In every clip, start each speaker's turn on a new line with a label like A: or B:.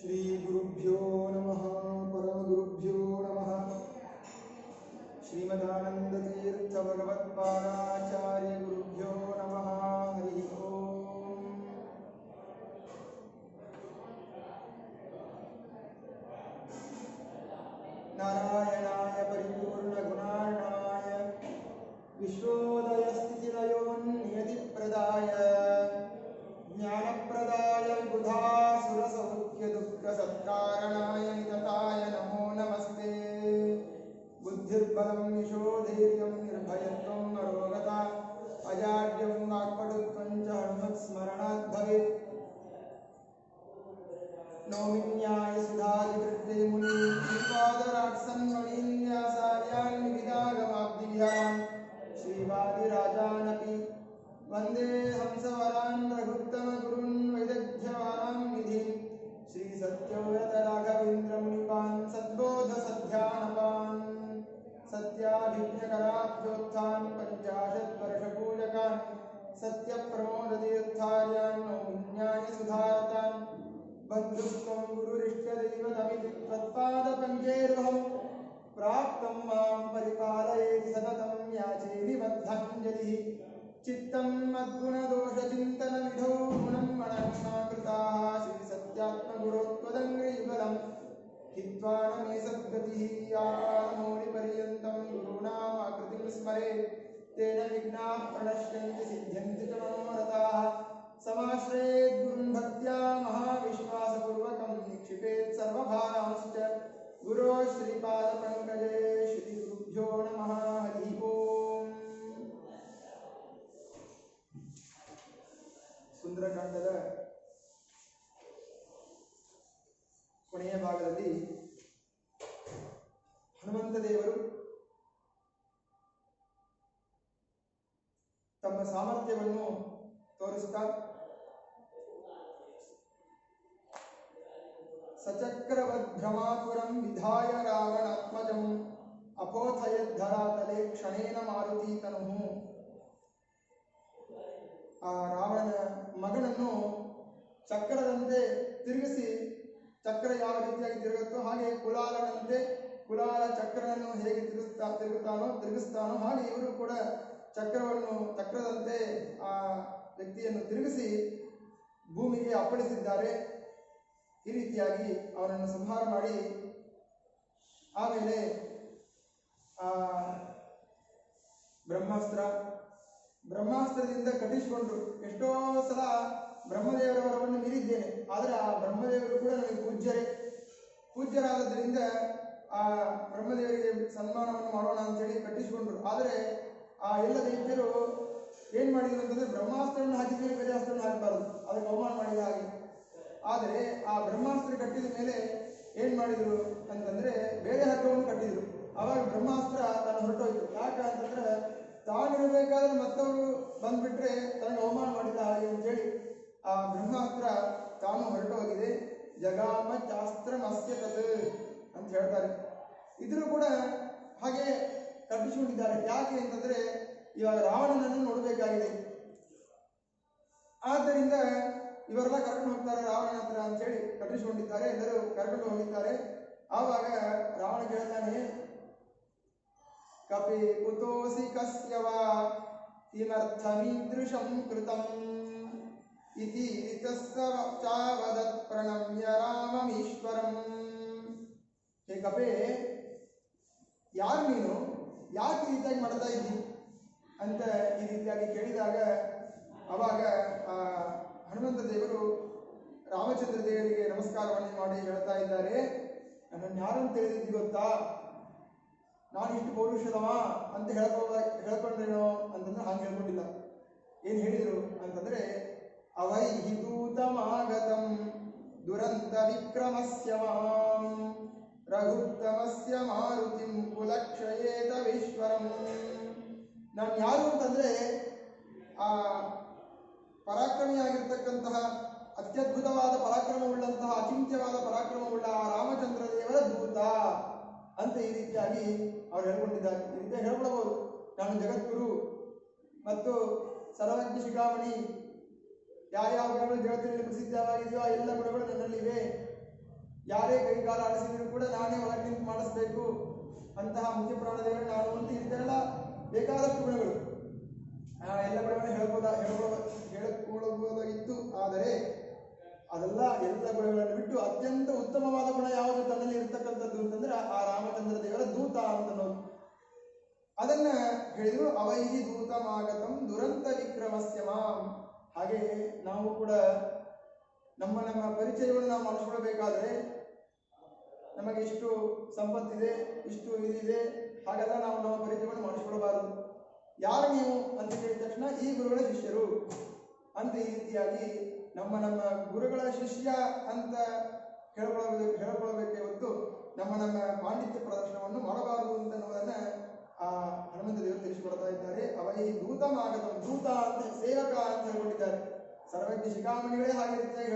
A: श्री गुरुभ्यो नमः परमगुरुभ्यो नमः श्रीमदानंदतीर्थ भगवत्पादाचार्य गुरुभ्यो नमः हरि ओम। नारायणाय परिपूर्ण गुणार्णवाय विश्वोदयस्थितिलयोन्नियतिप्रदाय ज्ञानप्रदाय विबुधासुरसौख्यदुःखसत्कारणाय नितताय नमो नमस्ते। बुद्धिर्बलं यशोधैर्यं निर्भयत्वं नरोगता अजाड्यं वाक्पटुत्वं च हनुमत्स्मरणात् भवेत्। नौमिन्याय सुधाधिकृते मुनीन् श्रीपादराट्सन्मणीन्यासार्यान् विविधागमाब्धिविहारान् श्रीवादिराजानपि वन्दे हंसवरान् रघुत्तमगुरून् वैदग्ध्यवारां निधीन् श्रीसत्यव्रतराघवेन्द्रमुनिपान् सद्बोधसध्यानपान् सत्याभिज्ञकराब्जोत्थान् पञ्चाशद्वर्षपूजकान् सत्यप्रमोदतीर्थार्यान् नौमिन्याय सुधारतान् बन्धुस्त्वं गुरुरिष्टदैवतमिति त्वत्पादपङ्केर्वहं प्राप्तं मां परिपालयेति सततं याचे निबद्धञ्जलिः। चित्तं मद्गुणदोषचिन्तनविधौ गुणं मणन्मा कृताः श्रीसत्यात्मगुरो त्वदङ्घ्रियुगलं हित्वा न मे सद्गतिः। यामौलिपर्यन्तं गुरूणामाकृतिं स्मरेत् तेन विघ्नाः प्रणश्यन्ति सिद्ध्यन्ति च मनोरथाः। समाश्रयेत् गुरुन् भक्त्या महाविश्वासपूर्वकं निक्षिपेत् सर्वभारांश्च गुरो श्रीपादपङ्कजे। श्रीगुरुभ्यो नमः हरि ओम। ಸುಂದರಕಾಂಡದ ಕೊನೆಯ ಭಾಗದಲ್ಲಿ ಹನುಮಂತ ದೇವರು ತಮ್ಮ ಸಾಮರ್ಥ್ಯವನ್ನು ತೋರಿಸುತ್ತಾ ಸಚಕ್ರವದ್ಭ್ರಮಾಪುರಂ ವಿಧಾಯ ರಾವಣಾತ್ಮಜಂ ಅಪೋಥಯದ್ಧರಾತಲೆ ಕ್ಷಣೇನ ಮಾರುತಿ ತನುಃ. ಆ ರಾವಣನ ಮಗನನ್ನು ಚಕ್ರದಂತೆ ತಿರುಗಿಸಿ, ಚಕ್ರ ಯಾವ ರೀತಿಯಾಗಿ ತಿರುಗುತ್ತೋ ಹಾಗೆ ಕುಲಾಲನಂತೆ ಕುಲಾಲ ಚಕ್ರನನ್ನು ಹೇಗೆ ತಿರುಗಿಸ್ತಾನೋ ಹಾಗೆ ಇವರು ಕೂಡ ಚಕ್ರದಂತೆ ಆ ವ್ಯಕ್ತಿಯನ್ನು ತಿರುಗಿಸಿ ಭೂಮಿಗೆ ಅಪ್ಪಳಿಸಿದ್ದಾರೆ. ಈ ರೀತಿಯಾಗಿ ಅವನನ್ನು ಸಂಹಾರ ಮಾಡಿ ಆಮೇಲೆ ಬ್ರಹ್ಮಾಸ್ತ್ರದಿಂದ ಕಟ್ಟಿಸಿಕೊಂಡ್ರು. ಎಷ್ಟೋ ಸಲ ಬ್ರಹ್ಮದೇವರವರವನ್ನು ಮೀರಿದ್ದೇನೆ, ಆದರೆ ಆ ಬ್ರಹ್ಮದೇವರು ಕೂಡ ನನಗೆ ಪೂಜ್ಯರಾದದ್ದರಿಂದ ಆ ಬ್ರಹ್ಮದೇವರಿಗೆ ಸನ್ಮಾನವನ್ನು ಮಾಡೋಣ ಅಂತೇಳಿ ಕಟ್ಟಿಸಿಕೊಂಡ್ರು. ಆದರೆ ಆ ಎಲ್ಲ ದೈತ್ಯರು ಏನು ಮಾಡಿದ್ರು ಅಂತಂದರೆ ಬ್ರಹ್ಮಾಸ್ತ್ರವನ್ನು ಹಾಕಿದ್ಮೇಲೆ ಬೇರೆ ಅಸ್ತ್ರವನ್ನು ಹಾಕಬಾರದು, ಅದಕ್ಕೆ ಅವಮಾನ ಮಾಡಿದ ಹಾಗೆ. ಆದರೆ ಆ ಬ್ರಹ್ಮಾಸ್ತ್ರ ಕಟ್ಟಿದ ಮೇಲೆ ಏನು ಮಾಡಿದರು ಅಂತಂದರೆ ಬೇರೆ ಹಗ್ಗವನ್ನು ಕಟ್ಟಿದರು. ಆವಾಗ ಬ್ರಹ್ಮಾಸ್ತ್ರ ತಾನು ಹೊರಟೋಯ್ತು. ಯಾಕೆ ಅಂತಂದ್ರೆ ತಾನಿರಬೇಕಾದ್ರೆ ಮತ್ತವರು ಬಂದ್ಬಿಟ್ರೆ ತನಗೆ ಅವಮಾನ ಮಾಡಿದ ಹಾಗೆ ಅಂತೇಳಿ ಆ ಬ್ರಹ್ಮಾಸ್ತ್ರ ತಾನು ಹೊರಟೋಗಿದೆ. ಜಗಾಮ ಚಾಸ್ತ್ರಮಸ್ಯ ತತ್ ಅಂತ ಹೇಳ್ತಾರೆ. ಇದ್ರೂ ಕೂಡ ಹಾಗೆ ಕಟ್ಟಿಸಿಕೊಂಡಿದ್ದಾರೆ. ಯಾಕೆ ಅಂತಂದ್ರೆ ಇವಾಗ ರಾವಣನನ್ನು ನೋಡಬೇಕಾಗಿದೆ. ಆದ್ದರಿಂದ ಇವರೆಲ್ಲ ಕರ್ಕೊಂಡು ಹೋಗ್ತಾರೆ ರಾವಣ ಹತ್ರ ಅಂತೇಳಿ ಕಟ್ಟಿಸಿಕೊಂಡಿದ್ದಾರೆ. ಎಲ್ಲರೂ ಕರ್ಕೊಂಡು ಹೋಗಿದ್ದಾರೆ. ಆವಾಗ ರಾವಣ ಕೇಳ್ತಾನೆ, ಕಪಿ ಕುತೋಸಿ ಕಸ್ಯವಾ ಕಿಮರ್ಥಮೀದೃಶಂ ಕೃತಂ ಇತಿ ಚಾವದತ್ ಪ್ರಣಮ್ಯ ರಾಮಮೀಶ್ವರಂ. ಹೇ ಕಪೆ, ಯಾರು ನೀನು, ಯಾಕೆ ಈ ರೀತಿಯಾಗಿ ಮಾಡ್ತಾ ಇದ್ದಿ ಅಂತ ಈ ರೀತಿಯಾಗಿ ಕೇಳಿದಾಗ ಅವಾಗ ಹನುಮಂತ ದೇವರು ರಾಮಚಂದ್ರ ದೇವರಿಗೆ ನಮಸ್ಕಾರವನ್ನು ಮಾಡಿ ಹೇಳ್ತಾ ಇದ್ದಾರೆ, ನನ್ನನ್ನು ಯಾರಂತ ತಿಳಿದಿದ್ದಿ ಗೊತ್ತಾ, ನಾನು ಇಷ್ಟು ಪೌರುಷದವ ಅಂತ ಹೇಳ್ಕೊಂಡ್ರೇನೋ ಅಂತಂದ್ರೆ ಹಾಗೆ ಹೇಳ್ಕೊಂಡಿಲ್ಲ. ಏನು ಹೇಳಿದರು ಅಂತಂದ್ರೆ, ಅವೈಹಿ ದೂತಮಾಗತಂ ದುರಂತ ವಿಕ್ರಮಸ್ಯ ಮಾಂ ರಘುತ್ತಮಸ್ಯ ಮಾರುತಿಂ ಕುಲಕ್ಷಯೇತ ವಿಶ್ವರಂ. ನಾನು ಯಾರು ಅಂತಂದ್ರೆ ಆ ಪರಾಕ್ರಮಿಯಾಗಿರ್ತಕ್ಕಂತಹ ಅತ್ಯದ್ಭುತವಾದ ಪರಾಕ್ರಮವುಳ್ಳಂತಹ ಅಚಿಂತ್ಯವಾದ ಪರಾಕ್ರಮವುಳ್ಳ ಆ ರಾಮಚಂದ್ರ ದೇವರ ದೂತ ಅಂತ ಈ ರೀತಿಯಾಗಿ ಅವ್ರು ಹೇಳ್ಕೊಂಡಿದ್ದಾರೆ. ಈ ರೀತಿಯಾಗಿ ಹೇಳ್ಕೊಳ್ಬಹುದು, ನಾನು ಜಗದ್ಗುರು ಮತ್ತು ಸರ್ವಜ್ಞ ಶಿಖಾಮಣಿ, ಯಾವ ಗುಣಗಳು ಜಗತ್ತಿನಲ್ಲಿ ಪ್ರಸಿದ್ಧವಾಗಿದೆಯೋ ಆ ಎಲ್ಲ ಗುಣಗಳು ನನ್ನಲ್ಲಿವೆ ಯಾರೇ ಕೈಗಾಲ ಆಡಿಸಿದ್ರು ಕೂಡ ನಾನೇ ಒಳಗೆ ನಿಂತು ಮಾಡಿಸ್ಬೇಕು, ಅಂತಹ ಮುಖ್ಯ ಪ್ರಾಣದೇವರು ನಾನು ಅಂತ ಇದೆಲ್ಲ ಬೇಕಾದಷ್ಟು ಗುಣಗಳು. ಎಲ್ಲ ಗುಣಗಳನ್ನು ಹೇಳಿಕೊಳ್ಳಬಹುದಾಗಿತ್ತು. ಆದರೆ ಅದೆಲ್ಲ ಎಲ್ಲ ಗುಣಗಳನ್ನು ಬಿಟ್ಟು ಅತ್ಯಂತ ಉತ್ತಮವಾದ ಗುಣ ಯಾವುದು ತನ್ನಲ್ಲಿ ಇರ್ತಕ್ಕಂಥದ್ದು ಅಂತಂದ್ರೆ ಆ ರಾಮಚಂದ್ರ ದೇವರ ದೂತ ಅಂತನ್ನೋದು. ಅದನ್ನ ಹೇಳಿದ್ರು, ಅವೈಹಿ ದೂತಮಾಗತಂ ದುರಂತ ವಿಕ್ರಮಸ್ಯ ಮಾಂ. ಹಾಗೆ ನಾವು ಕೂಡ ನಮ್ಮ ನಮ್ಮ ಪರಿಚಯವನ್ನು ನಾವು ಮಾಡಿಸ್ಕೊಳ್ಬೇಕಾದ್ರೆ ನಮಗೆ ಇಷ್ಟು ಸಂಪತ್ತಿದೆ, ಇಷ್ಟು ಇದಿದೆ, ಹಾಗೆಲ್ಲ ನಾವು ನಮ್ಮ ಪರಿಚಯವನ್ನು ಮಾಡಿಸ್ಕೊಳ್ಬಾರದು. ಯಾರು ನೀವು ಅಂತ ಹೇಳಿದ ತಕ್ಷಣ ಈ ಗುರುಗಳ ಶಿಷ್ಯರು ಅಂತ ಈ ರೀತಿಯಾಗಿ ನಮ್ಮ ನಮ್ಮ ಗುರುಗಳ ಶಿಷ್ಯ ಅಂತ ಹೇಳ್ಕೊಳ್ಬೇಕೆ ಹೊತ್ತು ನಮ್ಮ ನಮ್ಮ ಪಾಂಡಿತ್ಯ ಪ್ರದರ್ಶನವನ್ನು ಮಾಡಬಾರದು ಅಂತ ಅನ್ನೋದನ್ನ ಆ ಹನುಮಂತ ದೇವರು ತಿಳಿಸಿಕೊಡ್ತಾ ಇದ್ದಾರೆ. ಅವೈ ದೂತಮಾಗತಂ, ದೂತ ಅಂತ ಸೇವಕ ಅಂತ ಹೇಳ್ಕೊಂಡಿದ್ದಾರೆ. ಸರ್ವಜ್ಞ ಶಿಖಾಮಣಿಗಳೇ ಹಾಗೆ ರೀತಿಯಾಗಿ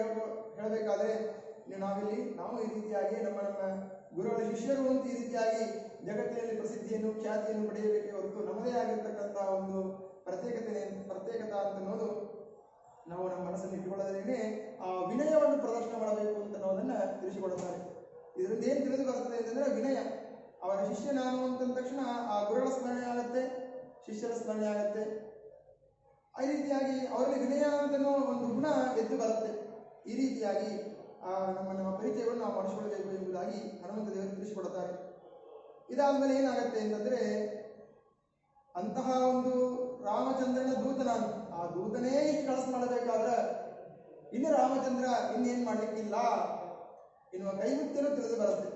A: ಹೇಳಬೇಕಾದ್ರೆ ನಾವು ಈ ರೀತಿಯಾಗಿ ನಮ್ಮ ನಮ್ಮ ಗುರುಗಳ ಶಿಷ್ಯರು ಅಂತ ಈ ರೀತಿಯಾಗಿ ಜಗತ್ತಿನಲ್ಲಿ ಪ್ರಸಿದ್ಧಿಯನ್ನು ಖ್ಯಾತಿಯನ್ನು ಪಡೆಯಬೇಕೆ ಹೊರತು ನಮ್ಮದೇ ಆಗಿರ್ತಕ್ಕಂತಹ ಒಂದು ಪ್ರತ್ಯೇಕತಾ ಅಂತ ಅನ್ನೋದು ನಾವು ನಮ್ಮ ಮನಸ್ಸನ್ನು ಇಟ್ಟುಕೊಳ್ಳೋದ್ರೇನೆ ಆ ವಿನಯವನ್ನು ಪ್ರದರ್ಶನ ಮಾಡಬೇಕು ಅಂತ ಅನ್ನೋದನ್ನ ತಿಳಿಸಿಕೊಡುತ್ತಾರೆ. ಇದರಿಂದ ಏನು ತಿಳಿದು ಬರ್ತದೆ ಅಂತಂದ್ರೆ ವಿನಯ. ಅವರ ಶಿಷ್ಯ ನಾನು ಅಂತಂದ ತಕ್ಷಣ ಆ ಗುರುಗಳ ಸ್ಮರಣೆ ಆಗುತ್ತೆ, ಶಿಷ್ಯರ ಸ್ಮರಣೆ ಆಗುತ್ತೆ. ಆ ರೀತಿಯಾಗಿ ಅವರಲ್ಲಿ ವಿನಯ ಅಂತನೋ ಒಂದು ಗುಣ ಎದ್ದು ಬರುತ್ತೆ. ಈ ರೀತಿಯಾಗಿ ನಮ್ಮ ನಮ್ಮ ಪರಿಚಯವನ್ನು ನಾವು ಮಾಡಿಸಿಕೊಳ್ಳಬೇಕು ಎಂಬುದಾಗಿ ಹನುಮಂತ ದೇವರು ತಿಳಿಸಿಕೊಡುತ್ತಾರೆ. ಇದಾದ್ಮೇಲೆ ಏನಾಗುತ್ತೆ ಅಂತಂದ್ರೆ, ಅಂತಹ ಒಂದು ರಾಮಚಂದ್ರನ ದೂತ ನಾನು, ಆ ದೂತನೇ ಇಷ್ಟು ಕೆಲಸ ಮಾಡಬೇಕಾದ್ರೆ ಇನ್ನು ರಾಮಚಂದ್ರ ಇನ್ನೇನ್ ಮಾಡ್ಲಿಕ್ಕಿಲ್ಲ ಎನ್ನುವ ಕೈಮುತ್ಯನು ತಿಳಿದು ಬರುತ್ತೆ.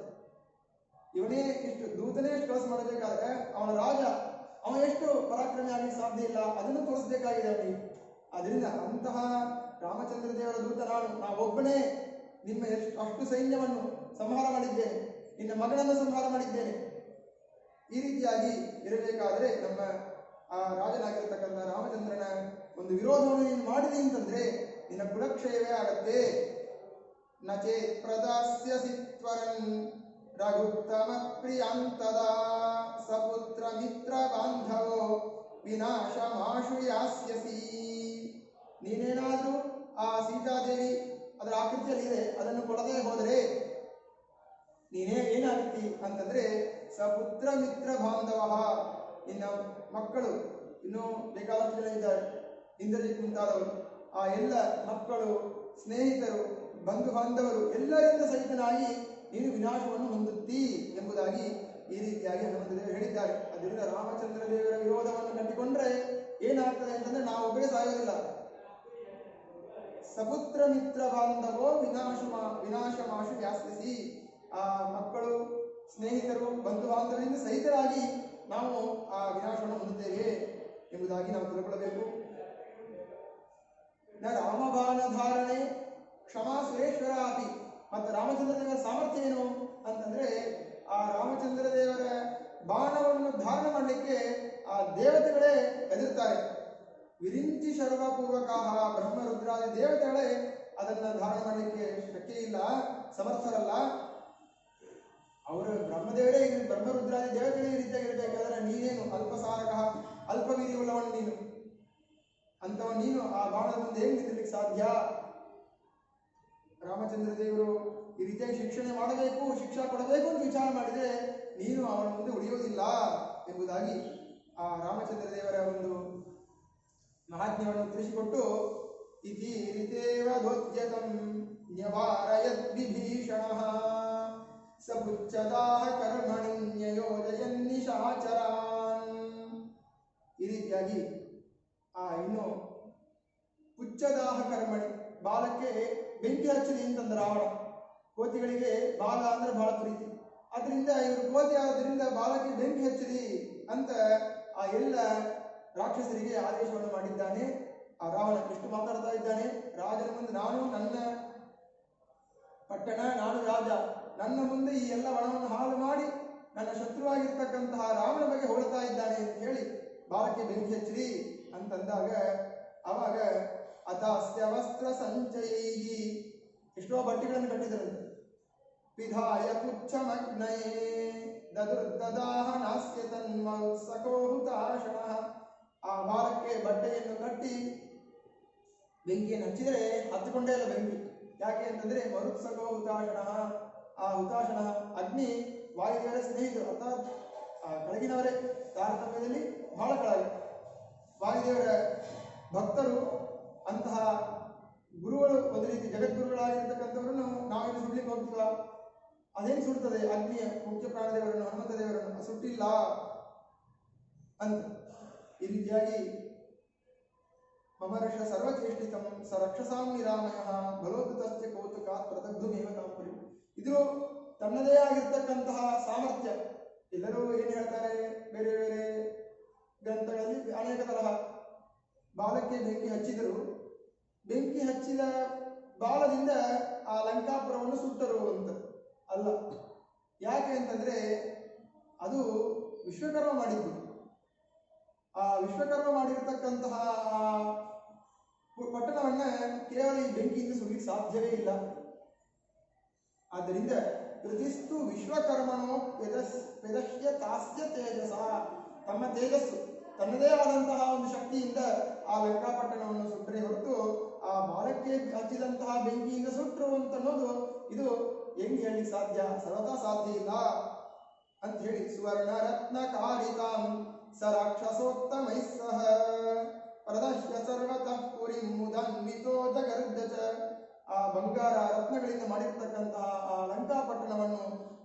A: ಇವನೇ ಇಷ್ಟು ದೂತನೇ ಎಷ್ಟು ಕೆಲಸ ಮಾಡಬೇಕಾದ್ರೆ ಅವನ ರಾಜ ಅವ ಎಷ್ಟು ಪರಾಕ್ರಮಿ ಆಗಲಿಕ್ಕೆ ಸಾಧ್ಯ ಇಲ್ಲ, ಅದನ್ನು ತೋರಿಸಬೇಕಾಗಿದೆ ಅವನಿಗೆ. ಅದರಿಂದ ಅಂತಹ ರಾಮಚಂದ್ರ ದೇವರ ದೂತ ನಾವೊಬ್ಬನೇ ನಿಮ್ಮ ಅಷ್ಟು ಸೈನ್ಯವನ್ನು ಸಂಹಾರ ಮಾಡಿದ್ದೇನೆ, ನಿನ್ನ ಮಗನನ್ನು ಸಂಹಾರ ಮಾಡಿದ್ದೇನೆ. ಈ ರೀತಿಯಾಗಿ ಇರಬೇಕಾದ್ರೆ ನಮ್ಮ ಆ ರಾಜನಾಗಿರತಕ್ಕಂಥ ರಾಮಚಂದ್ರನ ಒಂದು ವಿರೋಧವನ್ನು ನೀನು ಮಾಡಿದೆ ಅಂತಂದ್ರೆ ನಿನ್ನ ಕುಲಕ್ಷಯವೇ ಆಗತ್ತೆ. ನಚೇತ್ ಪ್ರದಾಸ್ಯಸಿ ತ್ವರನ್ ರಘುತ್ತಮ ಪ್ರಿಯಾಂತದ ಸಪುತ್ರ ಮಿತ್ರ ಬಾಂಧವೋ ವಿನಾಶಮಾಶು ಯಾಸ್ಯಸಿ. ನೀನೇನಾದ್ರೂ ಆ ಸೀತಾದೇವಿ ಅದರ ಆಕೃತಿಯಲ್ಲಿ ಇದೆ ಅದನ್ನು ಕೊಡದೆ ಹೋದರೆ ನೀನೇ ಏನಾಗ್ತಿ ಅಂತಂದ್ರೆ ಸಪುತ್ರ ಮಿತ್ರ ಬಾಂಧವ, ನಿನ್ನ ಮಕ್ಕಳು ಇನ್ನೂ ಬೇಕಾದಷ್ಟು ಜನ ಇದ್ದಾರೆ, ಇಂದ್ರಜಿತ್ ಮುಂತಾದವರು, ಆ ಎಲ್ಲ ಮಕ್ಕಳು, ಸ್ನೇಹಿತರು, ಬಂಧು ಬಾಂಧವರು ಎಲ್ಲರಿಂದ ಸಹಿತನಾಗಿ ನೀನು ವಿನಾಶವನ್ನು ಹೊಂದುತ್ತೀ ಎಂಬುದಾಗಿ ಈ ರೀತಿಯಾಗಿ ಹನುಮಂತ ದೇವರು ಹೇಳಿದ್ದಾರೆ. ಅದರಿಂದ ರಾಮಚಂದ್ರ ದೇವರ ವಿರೋಧವನ್ನು ಕಟ್ಟಿಕೊಂಡ್ರೆ ಏನಾಗ್ತದೆ ಅಂತಂದ್ರೆ ನಾವೊಬ್ಬರೇ ಸಾಯೋದಿಲ್ಲ. ಸಪುತ್ರ ಮಿತ್ರ ಬಾಂಧವೋ ವಿನಾಶಮಾಶು ವ್ಯಾಸ್ತಿಸಿ, ಆ ಮಕ್ಕಳು, ಸ್ನೇಹಿತರು, ಬಂಧು ಬಾಂಧವರಿಂದ ಸಹಿತರಾಗಿ ನಾವು ಆ ವಿನಾಶವನ್ನು ಹೊಂದುತ್ತೇವೆ ಎಂಬುದಾಗಿ ನಾವು ತಿಳ್ಕೊಳ್ಳಬೇಕು. ರಾಮಬಾಣ ಧಾರಣೆ ಕ್ಷಮಾ ಸುರೇಶ್ವರ ಅಪಿ. ಮತ್ತು ರಾಮಚಂದ್ರ ದೇವರ ಸಾಮರ್ಥ್ಯ ಏನು ಅಂತಂದ್ರೆ ಆ ರಾಮಚಂದ್ರ ದೇವರ ಬಾಣವನ್ನು ಧಾರಣ ಮಾಡಲಿಕ್ಕೆ ಆ ದೇವತೆಗಳೇ ಎದುರ್ತಾರೆ. ವಿರಿಂಚಿ ಸರ್ವಪೂರ್ವಕ ಬ್ರಹ್ಮ ರುದ್ರಾದಿ ದೇವತೆಗಳೇ ಅದನ್ನ ಧಾರಣ ಮಾಡಲಿಕ್ಕೆ ಶಕ್ತಿ ಇಲ್ಲ, ಸಮರ್ಥರಲ್ಲ. ಅವರು ಬ್ರಹ್ಮದೇವರೇ ಬ್ರಹ್ಮ ರುದ್ರಾದಿ ದೇವತೆಗಳೇ ಈ ರೀತಿಯಾಗಿರ್ಬೇಕಾದ್ರೆ ನೀನೇನು ಅಲ್ಪಸಾರಕ ಅಲ್ಪವೀರ್ಯವುಳ್ಳವನು ನೀನು ಅಂತವ ನೀನು ಆ ಬಾಣದ ಮುಂದೆ ಹೇಗೆ ನಿಲ್ಲಲಿಕ್ಕೆ ಸಾಧ್ಯ? ರಾಮಚಂದ್ರ ದೇವರು ಈ ರೀತಿಯಾಗಿ ಶಿಕ್ಷಣೆ ಮಾಡಬೇಕು, ಶಿಕ್ಷಾ ಕೊಡಬೇಕು ಅಂತ ವಿಚಾರ ಮಾಡಿದರೆ ನೀನು ಅವನ ಮುಂದೆ ಉಳಿಯೋದಿಲ್ಲ ಎಂಬುದಾಗಿ ಆ ರಾಮಚಂದ್ರ ದೇವರ ಒಂದು ಮಹಾತ್ಮ್ಯವನ್ನು ತಿಳಿಸಿಕೊಟ್ಟು ಇತಿ ರಿತೇವ ಧ್ವಜ್ಯತಂ ನ್ಯವಾರಯದ್ ವಿಭೀಷಣಃ ಸಪುಚ್ಛದಾಹ ಕರ್ಮಣಿ ನ್ಯಯೋಜಯನ್ ನಿಶಾಚರಾನ್. ಈ ರೀತಿಯಾಗಿ ಇನ್ನು ಪುಚ್ಛದಾಹ ಕರ್ಮಣಿ, ಬಾಲಕ್ಕೆ ಬೆಂಕಿ ಹಚ್ಚಲಿ ಅಂತಂದ ರಾವಣ. ಕೋತಿಗಳಿಗೆ ಬಾಲ ಅಂದ್ರೆ ಬಹಳ ಪ್ರೀತಿ, ಅದರಿಂದ ಇವರು ಕೋತಿ ಆದ್ರಿಂದ ಬಾಲಕ್ಕೆ ಬೆಂಕಿ ಹಚ್ಚಲಿ ಅಂತ ಆ ಎಲ್ಲ ರಾಕ್ಷಸರಿಗೆ ಆದೇಶವನ್ನು ಮಾಡಿದ್ದಾನೆ. ಆ ರಾವಣ ಎಷ್ಟು ಮಾತಾಡ್ತಾ ಇದ್ದಾನೆ, ರಾಜನ ಮುಂದೆ ನಾನು ನನ್ನ ಪಟ್ಟಣ, ನಾನು ರಾಜ, ನನ್ನ ಮುಂದೆ ಈ ಎಲ್ಲ ವನವನ್ನು ಹಾಳು ಮಾಡಿ ನನ್ನ ಶತ್ರುವಾಗಿರ್ತಕ್ಕಂತಹ ರಾಮನ ಬಗ್ಗೆ ಹೊಳ್ತಾ ಇದ್ದಾನೆ ಅಂತ ಹೇಳಿ ಬಾಲಕ್ಕೆ ಬೆಂಕಿ ಹಚ್ಚಲಿ ಅಂತಂದಾಗ ಆವಾಗ ಅತಾಸ್ಯ ವಸ್ತ್ರ ಸಂಚಯೈಹಿ, ಎಷ್ಟೋ ಬಟ್ಟೆಗಳನ್ನು ಕಟ್ಟಿದರಂತೆ. ಪಿಧಾಯ ಪುಚ್ಛಮಗ್ನಯೇ ದದುರ್ದದಾಹ ನಾಸ್ಯ ತನ್ಮತ್ಸಕೋ ಹುತಾಶನಃ. ಆ ಬಾಲಕ್ಕೆ ಬಟ್ಟೆಯನ್ನು ಕಟ್ಟಿ ಬೆಂಕಿಯನ್ನು ಹಚ್ಚಿದರೆ ಹತ್ತಿಕೊಂಡೇ ಇಲ್ಲ ಬೆಂಕಿ. ಯಾಕೆ ಅಂತಂದ್ರೆ ಮರುತ್ಸಕೋ ಹುತಾಶನಃ, ಆ ಹುತಾಶನ ಅಗ್ನಿ ವಾಯುದೇವರ ಸ್ನೇಹಿತರು ಅರ್ಥಾತ್ ಕೆಳಗಿನವರೇ, ತಾರತಮ್ಯದಲ್ಲಿ ಬಹಳ ಕೆಳಗೆ ವಾಯುದೇವರ ಭಕ್ತರು. ಅಂತಹ ಗುರುಗಳು ಒಂದು ರೀತಿ ಜಗದ್ಗುರುಗಳಾಗಿರ್ತಕ್ಕಂಥವರನ್ನು ನಾವೇನು ಸುಡ್ಲಿಕ್ಕೆ ಹೋಗ್ತೀವ? ಅದೇನು ಸುಡ್ತದೆ? ಅಗ್ನಿಯ ಮುಖ್ಯ ಪ್ರಾಣದೇವರನ್ನು, ಹನುಮಂತ ದೇವರನ್ನು ಸುಟ್ಟಿಲ್ಲ ಅಂತ. ಈ ರೀತಿಯಾಗಿ ಮಮರ್ಷ ಸರ್ವಚೇಷ್ಟಿತಂ ಸ ರಕ್ಷಸಾಂ ನಿರಾಮಯ ಬಲೋದ್ಧತಸ್ಯ ಕೌತುಕಾತ್ ಪ್ರದಗ್ಧಮೇವ ತಾಂಪುರಿ. ಇದು ತನ್ನದೇ ಆಗಿರ್ತಕ್ಕಂತಹ ಸಾಮರ್ಥ್ಯ. ಎಲ್ಲರೂ ಏನು ಹೇಳ್ತಾರೆ, ಬೇರೆ ಬೇರೆ ಗ್ರಂಥಗಳಲ್ಲಿ ಅನೇಕ ತರಹ ಬಾಲಕ್ಕೆ ಬೆಂಕಿ ಹಚ್ಚಿದರು, ಬೆಂಕಿ ಹಚ್ಚಿದ ಬಾಲದಿಂದ ಆ ಲಂಕಾಪುರವನ್ನು ಸುಟ್ಟರು ಅಂತ. ಅಲ್ಲ, ಯಾಕೆ ಅಂತಂದ್ರೆ ಅದು ವಿಶ್ವಕರ್ಮ ಮಾಡಿದ್ದು. ಆ ವಿಶ್ವಕರ್ಮ ಮಾಡಿರ್ತಕ್ಕಂತಹ ಪಟ್ಟಣವನ್ನ ಕೇವಲ ಈ ಬೆಂಕಿಯಿಂದ ಸುಡಲಿಕ್ಕೆ ಸಾಧ್ಯವೇ ಇಲ್ಲ. ಆದ್ದರಿಂದ ಪ್ರತಿಸ್ತು ವಿಶ್ವಕರ್ಮನೋ ಪೆದಶ್ಯ ತಾಸ್ಯ ತೇಜಸ, ತಮ್ಮ ತೇಜಸ್ಸು ತನ್ನದೇ ಆದಂತಹ ಒಂದು ಶಕ್ತಿಯಿಂದ ಆ ಲಂಕಾಪಟ್ಟಣವನ್ನು ಸುಟ್ಟರೆ ಹೊರತು ಆ ಬಾಲಕ್ಕೆ ಹಚ್ಚಿದಂತಹ ಬೆಂಕಿಯಿಂದ ಸುಟ್ಟರು ಅಂತ ಅನ್ನೋದು ಇದು ಹೆಂಗೆ ಹೇಳಲಿಕ್ಕೆ ಸಾಧ್ಯ? ಸರ್ವತಾ ಸಾಧ್ಯ ಇಲ್ಲ ಅಂತ ಹೇಳಿ ಸುವರ್ಣ ರತ್ನ ಕಾರಿತಾಂ ಸ ರಾಕ್ಷಸೋತ್ತಮೈ ಸಹ ಪ್ರದಶ್ಯ ಸರ್ವತಃ ಪುರಿ ಮುದನ್ವಿತೋ ಜಗರ್ಜ. ಆ ಬಂಗಾರ ರತ್ನಗಳಿಂದ ಮಾಡಿರ್ತಕ್ಕಂತಹ ಆ ಲಂಕಾಪಟ್ಟಣವನ್ನು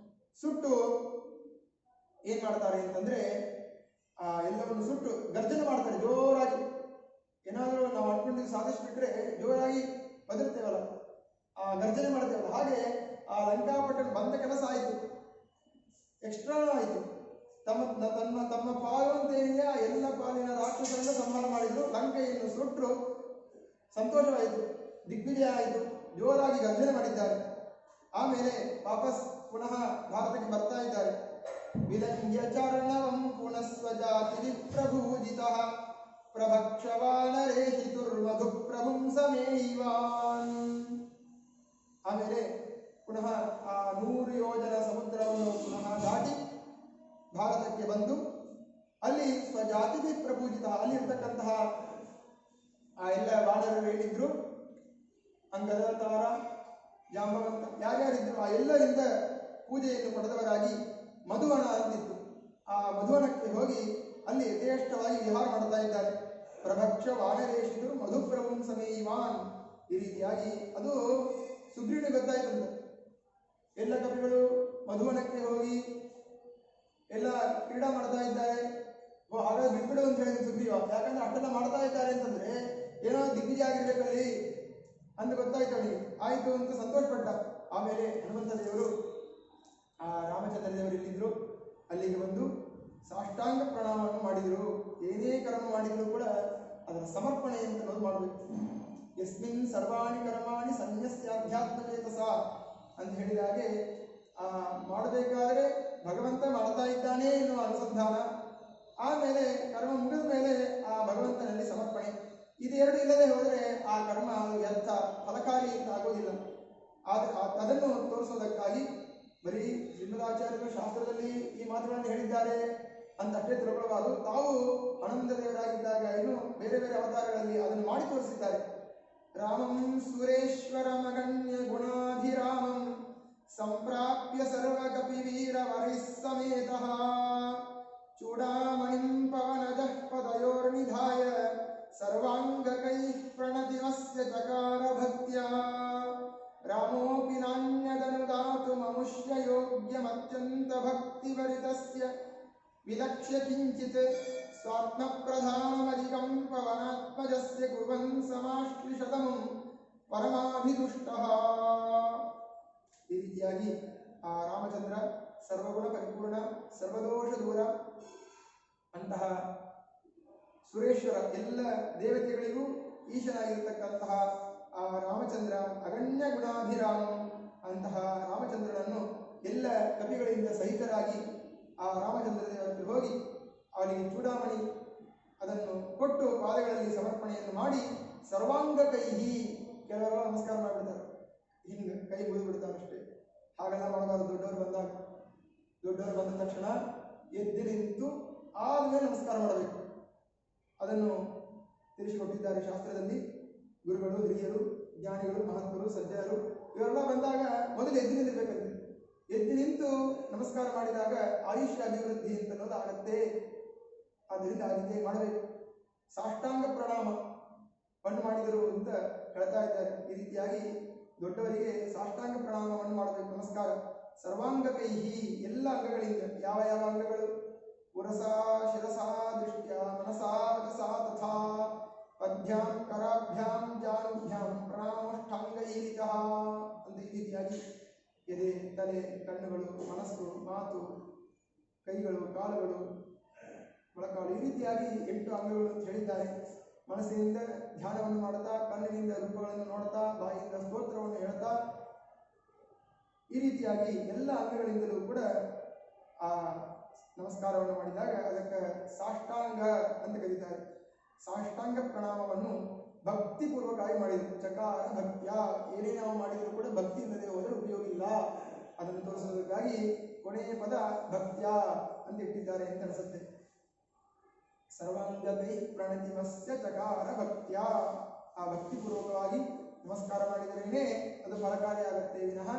A: ಸುಟ್ಟು ಏನ್ ಮಾಡ್ತಾರೆ ಅಂತಂದ್ರೆ ಎಲ್ಲವನ್ನು ಸುಟ್ಟು ಗರ್ಜನೆ ಮಾಡ್ತಾರೆ ಜೋರಾಗಿ. ಏನಾದರೂ ನಾವು ಅನ್ಕೊಂಡಿದ್ದು ಸಾಧಿಸ್ಬಿಟ್ರೆ ಜೋರಾಗಿ ಬದರ್ತೇವಲ್ಲ, ಗರ್ಜನೆ ಮಾಡ್ತೇವಲ್ಲ, ಹಾಗೆ ಆ ಲಂಕಾಪಟ್ಟಣ ಬಂದ ಕೆಲಸ ಆಯಿತು, ಎಕ್ಸ್ಟ್ರಾ ಆಯಿತು. ತಮ್ಮ ಪಾಲು ಅಂತೇಳಿಯ ಎಲ್ಲ ಪಾಲಿನ ರಾಕ್ಷಸರನ್ನು ಸಂಹಾರ ಮಾಡಿದ್ರು, ಲಂಕೆಯನ್ನು ಸುಟ್ಟರು, ಸಂತೋಷವಾಯಿತು, ದಿಗ್ವಿಜಯ ಆಯಿತು, ಜೋರಾಗಿ ಗರ್ಜನೆ ಮಾಡಿದ್ದಾರೆ. ಆಮೇಲೆ ವಾಪಸ್ ಪುನಃ ಭಾರತಕ್ಕೆ ಬರ್ತಾ ಇದ್ದಾರೆ. ವಿಲಂಘ್ಯ ಚರ್ಣವಂ ಪುನಃ ಸ್ವಜಾತಿ ಪ್ರಭೂಜಿತಃ ಪ್ರಭಕ್ಷವಾನರೇಶಿತುರ್ಮಧು ಪ್ರಭುಂ ಸಮೇಯಿವಾನ್. ಆಮೇಲೆ ಪುನಃ ಆ 100 ಯೋಜನ ಸಮುದ್ರವನ್ನು ಪುನಃ ದಾಟಿ ಭಾರತಕ್ಕೆ ಬಂದು ಅಲ್ಲಿ ಸ್ವಜಾತಿ ಪ್ರಪೂಜಿತ, ಅಲ್ಲಿರ್ತಕ್ಕಂತಹ ಆ ಎಲ್ಲ ವಾನರರು ಏನಿದ್ರು, ಅಂಗದ, ತಾರ, ಜಾಂಬವಂತ ಯಾರ್ಯಾರಿದ್ರು ಆ ಎಲ್ಲರಿಂದ ಪೂಜೆಯನ್ನು ಪಡೆದವರಾಗಿ ಮಧುವನ ಅಂತಿತ್ತು. ಆ ಮಧುವನಕ್ಕೆ ಹೋಗಿ ಅಲ್ಲಿ ಯಥೇಷ್ಟವಾಗಿ ವಿಹಾರ ಮಾಡ್ತಾ ಇದ್ದಾರೆ. ಪ್ರಭಕ್ಷ ವಾನರೇಶಿತು ಮಧುಪ್ರಭುಂ ಸಮೀವಾನ್. ಈ ರೀತಿಯಾಗಿ ಅದು ಸುಗ್ರೀವನಿಗೆ ಗೊತ್ತಾಯ್ತಂತೆ. ಎಲ್ಲ ಕವಿಗಳು ಮಧುವನಕ್ಕೆ ಹೋಗಿ ಎಲ್ಲ ಕ್ರೀಡಾ ಮಾಡ್ತಾ ಇದ್ದಾರೆ, ಹಾಗಾದ್ರೆ ಬಿಟ್ಬಿಡು ಅಂತ ಹೇಳಿದ್ರು ಸುಗ್ರೀವ. ಯಾಕಂದ್ರೆ ಅಷ್ಟೆಲ್ಲ ಮಾಡ್ತಾ ಇದ್ದಾರೆ ಅಂತಂದ್ರೆ ಏನೋ ದಿಗ್ವಿಜಯ ಆಗಿರ್ಬೇಕಲ್ಲಿ ಅಂತ ಗೊತ್ತಾಯ್ತು ಅವನಿಗೆ. ಆಯ್ತು ಅಂತ ಸಂತೋಷಪಟ್ಟ. ಆಮೇಲೆ ಹನುಮಂತ ದೇವರು ಆ ರಾಮಚಂದ್ರ ದೇವರು ಇಲ್ಲಿದ್ರು, ಅಲ್ಲಿಗೆ ಬಂದು ಸಾಷ್ಟಾಂಗ ಪ್ರಣಾಮವನ್ನು ಮಾಡಿದರು. ಏನೇ ಕರ್ಮ ಮಾಡಿದ್ರು ಕೂಡ ಅದರ ಸಮರ್ಪಣೆ ಅಂತ ಅನ್ನೋದು ಮಾಡಬೇಕು. ಯಸ್ಮಿನ್ ಸರ್ವಾಣಿ ಕರ್ಮಾಣಿ ಸನ್ಯಸ್ಯಾಧ್ಯಾತ್ಮ ಚೇತಸ ಅಂತ ಹೇಳಿದ ಹಾಗೆ ಮಾಡಬೇಕಾದ್ರೆ ಭಗವಂತ ಮಾಡ್ತಾ ಇದ್ದಾನೆ ಎನ್ನುವ ಅನುಸಂಧಾನ, ಆಮೇಲೆ ಕರ್ಮ ಮುಗಿದ ಮೇಲೆ ಆ ಭಗವಂತನಲ್ಲಿ ಸಮರ್ಪಣೆ. ಇದೆರಡು ಇಲ್ಲದೆ ಹೋದರೆ ಆ ಕರ್ಮ ವ್ಯರ್ಥ, ಫಲಕಾರಿ ಅಂತ ಆಗೋದಿಲ್ಲ. ಆದ್ರೆ ಅದನ್ನು ತೋರಿಸೋದಕ್ಕಾಗಿ ಬರೀ ಶ್ರೀಮದಾಚಾರ್ಯರು ಶಾಸ್ತ್ರದಲ್ಲಿ ಈ ಮಾತುಗಳನ್ನು ಹೇಳಿದ್ದಾರೆ ಅಂತ ಅಷ್ಟೇ ತಿಳ್ಕೊಳ್ಬಾರ್ದು. ತಾವು ಆನಂದ ದೇವರಾಗಿದ್ದಾಗ ಇನ್ನು ಬೇರೆ ಬೇರೆ ಅವತಾರಗಳಲ್ಲಿ ಅದನ್ನು ಮಾಡಿ ತೋರಿಸಿದ್ದಾರೆ. ರಾಮಂ ಸುರೇಶ್ವರಮಗಣ್ಯ ಗುಣಾಧಿರಾಮಂ ಸಂಪ್ರಾಪ್ಯ ಸರ್ವಕಪಿವೀರ ವರಿಸ್ಸಮೇತಃ ಚೂಡಾಮಣಿಂ ಪವನಜಃ ಪದಯೋರ್ನಿಧಾಯ ಸರ್ವಾಂಗಕೈಃ ಪ್ರಣತಿಮಸ್ಯ ಚಕಾರ ಭಕ್ತ್ಯಾ ರಾಮೋಪಿ ನಾಣ್ಯದನುದಾತು ಮನುಷ್ಯ ಯೋಗ್ಯಮತ್ಯಂತ ಭಕ್ತಿವರಿತಸ್ಯ ವಿಲಕ್ಷ್ಯ ಕಿಂಚಿತ್ ಸ್ವಾತ್ಮಪ್ರಧಾನಮಧಿಕಂ ಪವನಾತ್ಮಜಸ್ಯ ಕುರ್ವನ್ ಸಮಾಶ್ಲಿಷತಮಂ ಪರಮಾಭಿದುಷ್ಟಃ. ಈ ರೀತಿಯಾಗಿ ಆ ರಾಮಚಂದ್ರ ಸರ್ವಗುಣ ಪರಿಪೂರ್ಣ, ಸರ್ವದೋಷ ದೂರ, ಅಂತಹ ಸುರೇಶ್ವರ, ಎಲ್ಲ ದೇವತೆಗಳಿಗೂ ಈಶನಾಗಿರ್ತಕ್ಕಂತಹ ಆ ರಾಮಚಂದ್ರ ಅಗಣ್ಯ ಗುಣಾಭಿರಾಮ, ಅಂತಹ ರಾಮಚಂದ್ರನನ್ನು ಎಲ್ಲ ಕವಿಗಳಿಂದ ಸಹಿತರಾಗಿ ಆ ರಾಮಚಂದ್ರ ದೇವರಿಗೆ ಹೋಗಿ ಅವನಿಗೆ ಚೂಡಾಮಣಿ ಅದನ್ನು ಕೊಟ್ಟು ಪಾದಗಳಲ್ಲಿ ಸಮರ್ಪಣೆಯನ್ನು ಮಾಡಿ ಸರ್ವಾಂಗ ಕೈಹಿ, ಕೆಲವರು ನಮಸ್ಕಾರ ಮಾಡಿಬಿಡ್ತಾರೆ, ಹಿಂಗೆ ಕೈ ಮುಗಿದು ಬಿಡ್ತಾರಷ್ಟೇ. ಹಾಗೆಲ್ಲ ಮಾಡಬಾರ್ದು. ದೊಡ್ಡವರು ಬಂದ ತಕ್ಷಣ ಎದ್ದು ನಿಂತು ಆದ್ಮೇಲೆ ನಮಸ್ಕಾರ ಮಾಡಬೇಕು. ಅದನ್ನು ತಿಳಿಸಿಕೊಟ್ಟಿದ್ದಾರೆ ಶಾಸ್ತ್ರದಲ್ಲಿ. ಗುರುಗಳು, ಹಿರಿಯರು, ಜ್ಞಾನಿಗಳು, ಮಹತ್ವರು, ಸಜ್ಜನರು ಇವರೆಲ್ಲ ಬಂದಾಗ ಮೊದಲು ಎದ್ದು ನಿಂದಿರ್ಬೇಕಂತೆ. ಎದ್ದು ನಿಂತು ನಮಸ್ಕಾರ ಮಾಡಿದಾಗ ಆಯುಷ್ಯ ಅಭಿವೃದ್ಧಿ ಅಂತ ಅನ್ನೋದು ಆಗತ್ತೆ. ಆದ್ದರಿಂದ ಆ ರೀತಿ ಮಾಡಬೇಕು. ಸಾಷ್ಟಾಂಗ ಪ್ರಣಾಮವನ್ನು ಮಾಡಿದರು ಅಂತ ಹೇಳ್ತಾ ಇದ್ದಾರೆ. ಈ ರೀತಿಯಾಗಿ ದೊಡ್ಡವರಿಗೆ ಸಾಷ್ಟಾಂಗ ಪ್ರಣಾಮವನ್ನು ಮಾಡಬೇಕು. ನಮಸ್ಕಾರ ಸರ್ವಾಂಗಕೈಹಿ, ಎಲ್ಲ ಅಂಗಗಳಿಂದ. ಯಾವ ಯಾವ ಅಂಗಗಳು? ಉರಸಾ ಶಿರಸಾ ದೃಷ್ಟ್ಯಾ ಮನಸಾ ವಚಸಾ ತಥಾ ಪದ್ಭ್ಯಾಂ ಕರಾಭ್ಯಾಂ ಜಾನುಭ್ಯಾಂ ಪ್ರಣಾಮೋಷ್ಠಾಂಗೈರಿತಃ ಅಂತ ಈ ರೀತಿಯಾಗಿ ಎದೆ, ತಲೆ, ಕಣ್ಣುಗಳು, ಮನಸ್ಸು, ಮಾತು, ಕೈಗಳು, ಕಾಲುಗಳು, ಮೊಳಕಾಲು, ಈ ರೀತಿಯಾಗಿ 8 ಅಂಗಗಳು ಅಂತ ಹೇಳಿದ್ದಾರೆ. ಮನಸ್ಸಿನಿಂದ ಧ್ಯಾನವನ್ನು ಮಾಡುತ್ತಾ, ಕಣ್ಣಿನಿಂದ ರೂಪಗಳನ್ನು ನೋಡ್ತಾ, ಬಾಯಿಯಿಂದ ಸ್ತೋತ್ರವನ್ನು ಹೇಳ್ತಾ, ಈ ರೀತಿಯಾಗಿ ಎಲ್ಲ ಅಂಗಗಳಿಂದಲೂ ಕೂಡ ಆ ನಮಸ್ಕಾರವನ್ನು ಮಾಡಿದಾಗ ಅದಕ್ಕೆ ಸಾಷ್ಟಾಂಗ ಅಂತ ಕರೀತಾರೆ. ಸಾಷ್ಟಾಂಗ ಪ್ರಣಾಮವನ್ನು ಭಕ್ತಿಪೂರ್ವಕವಾಗಿ ಮಾಡಿದರು. ಚಕಾರ ಭಕ್ತ್ಯ, ಏನೇ ನಾವು ಮಾಡಿದರೂ ಕೂಡ ಭಕ್ತಿ ಇಲ್ಲದೆ ಹೋದರೆ ಉಪಯೋಗ ಇಲ್ಲ. ಅದನ್ನು ತೋರಿಸೋದಕ್ಕಾಗಿ ಕೊನೆಯ ಪದ ಭಕ್ತ್ಯ ಅಂತ ಇಟ್ಟಿದ್ದಾರೆ ಅಂತ ಅನಿಸುತ್ತೆ. ಸರ್ವಾಂಗಕೈ ಪ್ರಣತಿಮಸ್ಯ ಚಕಾರ ಭಕ್ತ್ಯ, ಆ ಭಕ್ತಿಪೂರ್ವಕವಾಗಿ ನಮಸ್ಕಾರ ಮಾಡಿದರೇನೆ ಅದು ಫಲಕಾರಿಯಾಗತ್ತೆ ವಿನಃ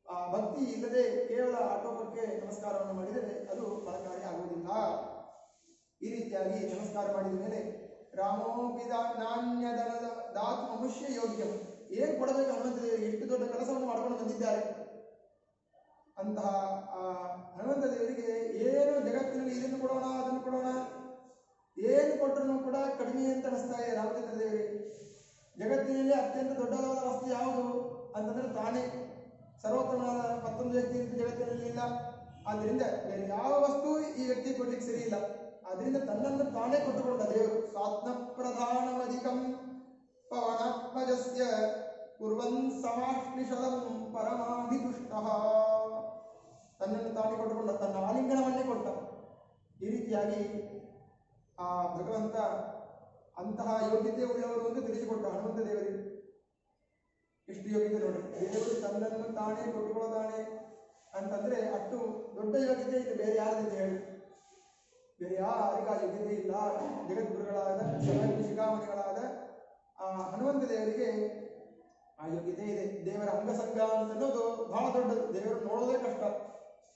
A: ಆ ಭಕ್ತಿ ಇಲ್ಲದೆ ಕೇವಲ ಆಟೋಪಕ್ಕೆ ನಮಸ್ಕಾರವನ್ನು ಮಾಡಿದರೆ ಅದು ಫಲಕಾರಿ ಆಗುವುದಿಲ್ಲ. ಈ ರೀತಿಯಾಗಿ ನಮಸ್ಕಾರ ಮಾಡಿದ ಮೇಲೆ ರಾಮೋಪಿದ ನಾಣ್ಯದನದ ದಾತು ಮನುಷ್ಯ ಯೋಗ್ಯ, ಏನು ಕೊಡಬೇಕು ಹನುಮಂತ ದೇವರಿಗೆ? ಎಷ್ಟು ದೊಡ್ಡ ಕೆಲಸವನ್ನು ಮಾಡ್ಕೊಂಡು ಬಂದಿದ್ದಾರೆ. ಅಂತಹ ಆ ಹನುಮಂತ ದೇವರಿಗೆ ಏನು ಜಗತ್ತಿನಲ್ಲಿ ಇದನ್ನು ಕೊಡೋಣ ಅದನ್ನು ಕೊಡೋಣ, ಏನು ಕೊಟ್ಟರೂ ಕೂಡ ಕಡಿಮೆ ಅಂತ ಅನಿಸ್ತಾ ಇದೆ ರಾಮಚಂದ್ರ ದೇವರಿಗೆ. ಜಗತ್ತಿನಲ್ಲಿ ಅತ್ಯಂತ ದೊಡ್ಡದಾದ ವಸ್ತು ಯಾವುದು ಅಂತಂದ್ರೆ ತಾನೇ. ಸರ್ವೋತ್ತಮನಾದ ಮತ್ತೊಂದು ವ್ಯಕ್ತಿ ಅಂತ ಜಗತ್ತಿನಲ್ಲಿ ಇಲ್ಲ. ಆದ್ದರಿಂದ ಬೇರೆ ಯಾವ ವಸ್ತು ಈ ವ್ಯಕ್ತಿ ಕೊಡ್ಲಿಕ್ಕೆ ಸರಿ ಇಲ್ಲ. ಆದ್ರಿಂದ ತನ್ನನ್ನು ತಾನೇ ಕೊಟ್ಟುಕೊಂಡ ದೇವರು. ಸ್ವಾತ್ಮ ಪ್ರಧಾನಮಧಿಕಂ ಪವನಾತ್ಮಜಸ್ಯ ಕುರ್ವನ್ ಸಮಾಶ್ಲಿಷದಂ ಪರಮಾಧಿದುಷ್ಟಃ, ತನ್ನನ್ನು ತಾನೇ ಕೊಟ್ಟುಕೊಂಡ, ತನ್ನ ಆಲಿಂಗನವನ್ನೇ ಕೊಟ್ಟ. ಈ ರೀತಿಯಾಗಿ ಆ ಭಗವಂತ ಅಂತಹ ಯೋಗ್ಯತೆ ಉಳ್ಳವರು ಎಂದು ತಿಳಿಸಿಕೊಟ್ಟ ಹನುಮಂತ ದೇವರಿಗೆ. ಎಷ್ಟು ಯೋಗ್ಯತೆ ನೋಡಿ, ದೇವರು ತನ್ನನ್ನು ತಾನೇ ಕೊಟ್ಟುಕೊಳ್ಳತಾನೆ ಅಂತಂದ್ರೆ ಅಷ್ಟು ದೊಡ್ಡ ಯೋಗ್ಯತೆ ಇದು ಬೇರೆ ಯಾರಿದೆ ಹೇಳಿ? ಬೇರೆ ಯಾರಿಗೂ ಆ ಯೋಗ್ಯತೆ ಇಲ್ಲ. ಜಗದ್ಗುರುಗಳಾದ ಸರಳ ಶಿಖಾಮಣಿಗಳಾದ ಆ ಹನುಮಂತ ದೇವರಿಗೆ ಆ ಯೋಗ್ಯತೆ ಇದೆ. ದೇವರ ಅಂಗಸಂಗ ಅಂತ ಅನ್ನೋದು ಬಹಳ ದೊಡ್ಡದು. ದೇವರು ನೋಡೋದೇ ಕಷ್ಟ,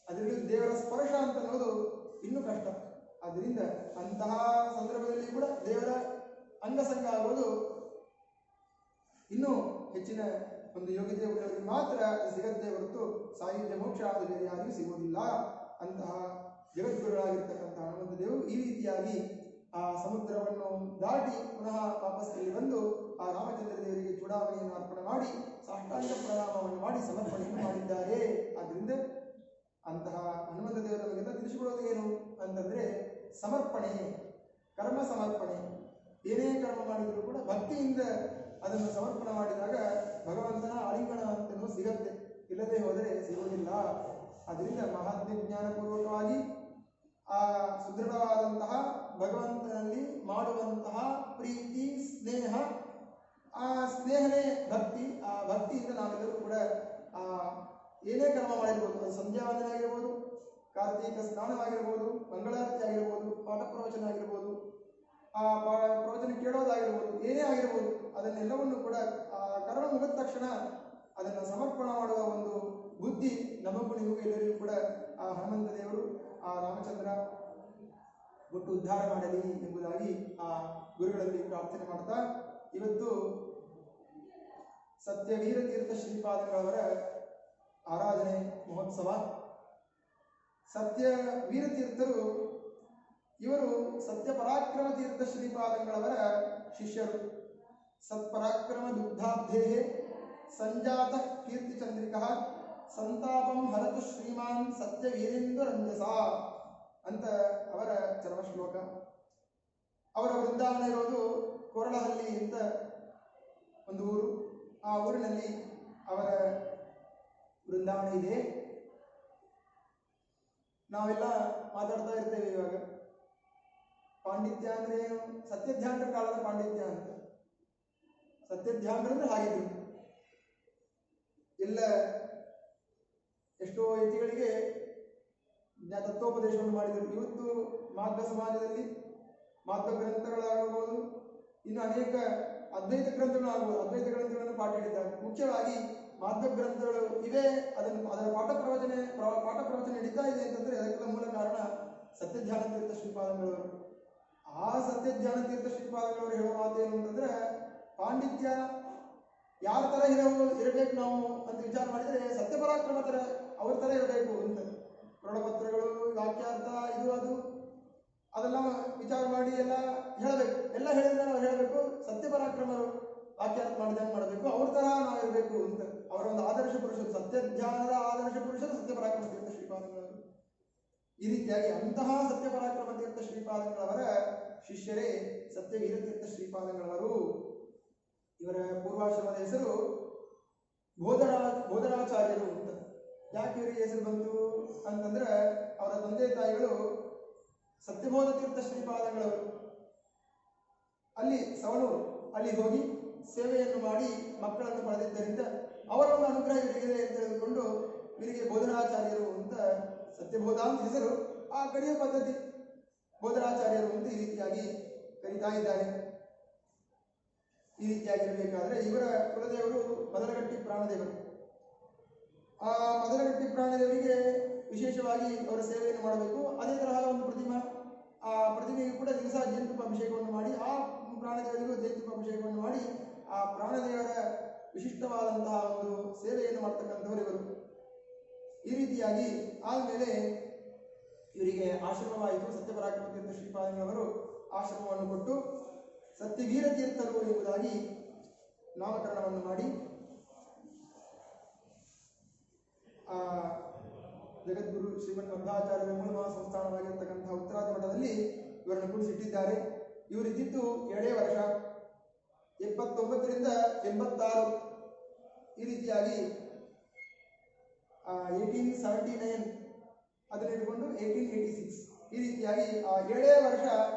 A: ಅದರಲ್ಲಿ ದೇವರ ಸ್ಪರ್ಶ ಅಂತ ಅನ್ನೋದು ಇನ್ನೂ ಕಷ್ಟ. ಅದರಿಂದ ಅಂತಹ ಸಂದರ್ಭದಲ್ಲಿ ಕೂಡ ದೇವರ ಅಂಗಸಂಗ ಆಗೋದು ಇನ್ನೂ ಹೆಚ್ಚಿನ ಒಂದು ಯೋಗ್ಯತೆ ಉಳ್ಳವರಿಗೆ ಮಾತ್ರ ಸಿಗತ್ತೆ ಹೊರತು ಸಾಯುಜ್ಯ ಮೋಕ್ಷ ಅದು ಬೇರೆ ಯಾರಿಗೂ ಸಿಗುವುದಿಲ್ಲ. ಅಂತಹ ಜಗದ್ಗುರುಗಳಾಗಿರ್ತಕ್ಕಂಥ ಹನುಮಂತ ದೇವರು ಈ ರೀತಿಯಾಗಿ ಆ ಸಮುದ್ರವನ್ನು ದಾಟಿ ಪುನಃ ವಾಪಸ್ ಇಲ್ಲಿ ಬಂದು ಆ ರಾಮಚಂದ್ರ ದೇವರಿಗೆ ಚೂಡಾಮಣಿಯನ್ನು ಅರ್ಪಣೆ ಮಾಡಿ ಸಾಷ್ಟಾಂಗ ಪ್ರಣಾಮವನ್ನು ಮಾಡಿ ಸಮರ್ಪಣೆಯನ್ನು ಮಾಡಿದ್ದಾರೆ. ಆದ್ದರಿಂದ ಅಂತಹ ಹನುಮಂತ ದೇವರ ನಮಗೆಲ್ಲ ತಿಳಿಸಿಕೊಡೋದು ಏನು ಅಂತಂದ್ರೆ ಸಮರ್ಪಣೆ, ಕರ್ಮ ಸಮರ್ಪಣೆ. ಏನೇ ಕರ್ಮ ಮಾಡಿದರೂ ಕೂಡ ಭಕ್ತಿಯಿಂದ ಅದನ್ನು ಸಮರ್ಪಣೆ ಮಾಡಿದಾಗ ಭಗವಂತನ ಆಲಿಂಗನ ಅಂತನೂ ಸಿಗತ್ತೆ, ಇಲ್ಲದೆ ಹೋದರೆ ಸಿಗುವುದಿಲ್ಲ. ಅದರಿಂದ ಮಹಾತ್ಮ ಜ್ಞಾನಪೂರ್ವಕವಾಗಿ ಆ ಸುದೃಢವಾದಂತಹ ಭಗವಂತನಲ್ಲಿ ಮಾಡುವಂತಹ ಪ್ರೀತಿ ಸ್ನೇಹ, ಆ ಸ್ನೇಹನೇ ಭಕ್ತಿ. ಆ ಭಕ್ತಿಯಿಂದ ನಾವೆಲ್ಲರೂ ಕೂಡ ಆ ಏನೇ ಕರ್ಮ ಮಾಡಿರ್ಬೋದು, ಅದು ಸಂಧ್ಯಾ ವಂದನೆ ಆಗಿರ್ಬೋದು, ಕಾರ್ತೀಕ ಸ್ನಾನವಾಗಿರ್ಬೋದು, ಮಂಗಳಾರತಿ ಆಗಿರ್ಬೋದು, ಪಾಠ ಪ್ರವಚನ ಆಗಿರ್ಬೋದು, ಆ ಪ್ರವಚನ ಕೇಳೋದಾಗಿರ್ಬೋದು, ಏನೇ ಆಗಿರ್ಬೋದು, ಅದನ್ನೆಲ್ಲವನ್ನು ಕೂಡ ಆ ಕರ್ಮ ಮುಗಿದ ತಕ್ಷಣ ಅದನ್ನು ಸಮರ್ಪಣೆ ಮಾಡುವ ಒಂದು ಬುದ್ಧಿ ನಮಗೂ ನಿಮಗೂ ಎಲ್ಲರಿಗೂ ಕೂಡ ಆ ಹನುಮಂತ ದೇವರು ಆ ರಾಮಚಂದ್ರ ಕೊಟ್ಟು ಉದ್ಧಾರ ಮಾಡಲಿ ಎಂಬುದಾಗಿ ಆ ಗುರುಗಳಲ್ಲಿ ಪ್ರಾರ್ಥನೆ ಮಾಡ್ತಾ, ಇವತ್ತು ಸತ್ಯವೀರ ತೀರ್ಥ ಶ್ರೀಪಾದಗಳವರ ಆರಾಧನೆ ಮಹೋತ್ಸವ. ಸತ್ಯ ವೀರತೀರ್ಥರು ಇವರು ಸತ್ಯ ಪರಾಕ್ರಮ ತೀರ್ಥ ಶ್ರೀಪಾದಂಗಳವರ ಶಿಷ್ಯರು. ಸತ್ಪರಾಕ್ರಮ ದುಗ್ಧಾಬ್ಧೇ ಸಂಜಾತ ಕೀರ್ತಿ ಚಂದ್ರಿಕ ಸಂತಾಪಂ ಹರತು ಶ್ರೀಮಾನ್ ಸತ್ಯ ವೀರೇಂದ್ರ ರಂಜಸ ಅಂತ ಅವರ ಚರಮ ಶ್ಲೋಕ. ಅವರ ವೃಂದಾವನ ಇರೋದು ಕೊರಳಹಳ್ಳಿ ಅಂತ ಒಂದು ಊರು. ಆ ಊರಿನಲ್ಲಿ ಅವರ ವೃಂದಾವನ ಇದೆ. ನಾವೆಲ್ಲ ಮಾತಾಡ್ತಾ ಇರ್ತೇವೆ ಇವಾಗ ಪಾಂಡಿತ್ಯ ಅಂದ್ರೆ ಏನು? ಸತ್ಯಧ್ಯಾನರ ಕಾಲದ ಪಾಂಡಿತ್ಯ ಅಂತ. ಸತ್ಯಧ್ಯಾನರಂದ್ರೆ ಹಾಗಿದ್ರು. ಎಲ್ಲ ಎಷ್ಟೋ ಯತಿಗಳಿಗೆ ತತ್ವೋಪದೇಶವನ್ನು ಮಾಡಿದರು. ಇವತ್ತು ಮಾಧ್ವ ಸಮಾಜದಲ್ಲಿ ಮಾಧ್ವ ಗ್ರಂಥಗಳಾಗಬಹುದು, ಇನ್ನು ಅನೇಕ ಅದ್ವೈತ ಗ್ರಂಥಗಳಾಗಬಹುದು, ಅದ್ವೈತ ಗ್ರಂಥಗಳನ್ನು ಪಾಠ ಹೇಳಿದ್ದಾರೆ. ಮುಖ್ಯವಾಗಿ ಮಾಧ್ವ ಗ್ರಂಥಗಳು ಇವೆ, ಅದರ ಪಾಠ ಪ್ರವಚನ ನಡೀತಾ ಇದೆ ಅಂತಂದ್ರೆ ಅದಕ್ಕೆಲ್ಲ ಮೂಲ ಕಾರಣ ಸತ್ಯಧ್ಯಾನ ತೀರ್ಥ ಶ್ರೀಪಾದಂಗಳವರು. ಆ ಸತ್ಯಧ್ಯಾನ ತೀರ್ಥ ಶ್ರೀಪಾದಂಗಳವರು ಹೇಳೋ ಮಾತೇನು ಅಂತಂದ್ರೆ, ಪಾಂಡಿತ್ಯ ಯಾರ ತರ ಇರಬೇಕು ನಾವು ಅಂತ ವಿಚಾರ ಮಾಡಿದರೆ ಸತ್ಯಪರಾಕ್ರಮ ತರ ಅವ್ರ ತರ ಇರಬೇಕು ಅಂತ. ಪ್ರಣಪತ್ರಗಳು, ವಾಕ್ಯಾರ್ಥ, ಇದು ಅದು ಅದೆಲ್ಲ ವಿಚಾರ ಮಾಡಿ ಎಲ್ಲ ಹೇಳಬೇಕು. ಎಲ್ಲ ಹೇಳಿದ್ರೆ ನಾವು ಹೇಳಬೇಕು ಸತ್ಯಪರಾಕ್ರಮರು ವಾಕ್ಯಾರ್ಥ ಮಾಡಿದಂಗೆ ಮಾಡಬೇಕು, ಅವ್ರ ತರ ನಾವು ಇರಬೇಕು ಅಂತ. ಅವರ ಒಂದು ಆದರ್ಶ ಪುರುಷರು, ಸತ್ಯಧ್ಯಾನದ ಆದರ್ಶ ಪುರುಷರು ಸತ್ಯಪರಾಕ್ರಮ ತೀರ್ಥ ಶ್ರೀಪಾದಂಗಳವರು. ಈ ರೀತಿಯಾಗಿ ಅಂತಹ ಸತ್ಯಪರಾಕ್ರಮ ತೀರ್ಥ ಶ್ರೀಪಾದಂಗಳವರ ಶಿಷ್ಯರೇ ಸತ್ಯವೀರ ತೀರ್ಥ ಶ್ರೀಪಾದಂಗಳವರು. ಇವರ ಪೂರ್ವಾಶ್ರಮದ ಹೆಸರು ಬೋಧನಾಚಾರ್ಯರು ಅಂತ. ಯಾಕೆ ಇವರಿಗೆ ಹೆಸರು ಬಂತು ಅಂತಂದ್ರೆ, ಅವರ ತಂದೆ ತಾಯಿಗಳು ಸತ್ಯಬೋಧ ತೀರ್ಥ ಶ್ರೀಪಾದಂಗಳವರು ಅಲ್ಲಿ ಸವಣೂರು ಅಲ್ಲಿ ಹೋಗಿ ಸೇವೆಯನ್ನು ಮಾಡಿ ಮಕ್ಕಳನ್ನು ಪಡೆದಿದ್ದರಿಂದ ಅವರ ಒಂದು ಅನುಗ್ರಹ ಇವರಿಗಿದೆ ಅಂತ ಹೇಳಿದುಕೊಂಡು ಇವರಿಗೆ ಬೋಧನಾಚಾರ್ಯರು ಅಂತ, ಸತ್ಯಬೋಧ ಅಂತ ಹೆಸರು, ಆ ಕಡೆಯ ಪದ್ಧತಿ ಬೋಧನಾಚಾರ್ಯರು ಅಂತ ಈ ರೀತಿಯಾಗಿ ಕರೀತಾ ಇದ್ದಾರೆ. ಈ ರೀತಿಯಾಗಿರಬೇಕಾದ್ರೆ ಇವರ ಕುಲದೇವರು ಮೊದಲಗಟ್ಟಿ ಪ್ರಾಣದೇವರು. ಆ ಮೊದಲಗಟ್ಟಿ ಪ್ರಾಣದೇವರಿಗೆ ವಿಶೇಷವಾಗಿ ಅವರ ಸೇವೆಯನ್ನು ಮಾಡಬೇಕು. ಅದೇ ತರಹ ಒಂದು ಆ ಪ್ರತಿಮೆಗೂ ಕೂಡ ದಿವಸ ಜೇನುತುಪ್ಪ ಅಭಿಷೇಕವನ್ನು ಮಾಡಿ, ಆ ಪ್ರಾಣದೇವರಿಗೂ ಜೇನುತುಪ್ಪ ಅಭಿಷೇಕವನ್ನು ಮಾಡಿ ಆ ಪ್ರಾಣದೇವರ ವಿಶಿಷ್ಟವಾದಂತಹ ಒಂದು ಸೇವೆಯನ್ನು ಮಾಡ್ತಕ್ಕಂಥವರು ಇವರು. ಈ ರೀತಿಯಾಗಿ ಆದಮೇಲೆ ಇವರಿಗೆ ಆಶ್ರಮವಾಯಿತು. ಸತ್ಯಪರಾಕ್ರಮ ತೀರ್ಥ ಶ್ರೀಪಾದಂಗಳವರು ಆಶ್ರಮವನ್ನು ಕೊಟ್ಟು ಸತ್ಯವೀರ ತೀರ್ಥರು ಎಂಬುದಾಗಿ ನಾಮಕರಣವನ್ನು ಮಾಡಿ ಆ ಜಗದ್ಗುರು ಶ್ರೀಮನ್ ಮಧ್ವಾಚಾರ್ಯರ ಮೂಲ ಸಂಸ್ಥಾನವಾಗಿರತಕ್ಕಂತಹ ಉತ್ತರಾದಿ ಮಠದಲ್ಲಿ ಇವರನ್ನು ಕೂಡಿಸಿಟ್ಟಿದ್ದಾರೆ. ಇವರಿದ್ದಿದ್ದು 7 ವರ್ಷ, 79ರಿಂದ 86. ಈ ರೀತಿಯಾಗಿ 1879 ಅದನ್ನು ಇಟ್ಕೊಂಡು 1886 ಈ ರೀತಿಯಾಗಿ 7 ವರ್ಷ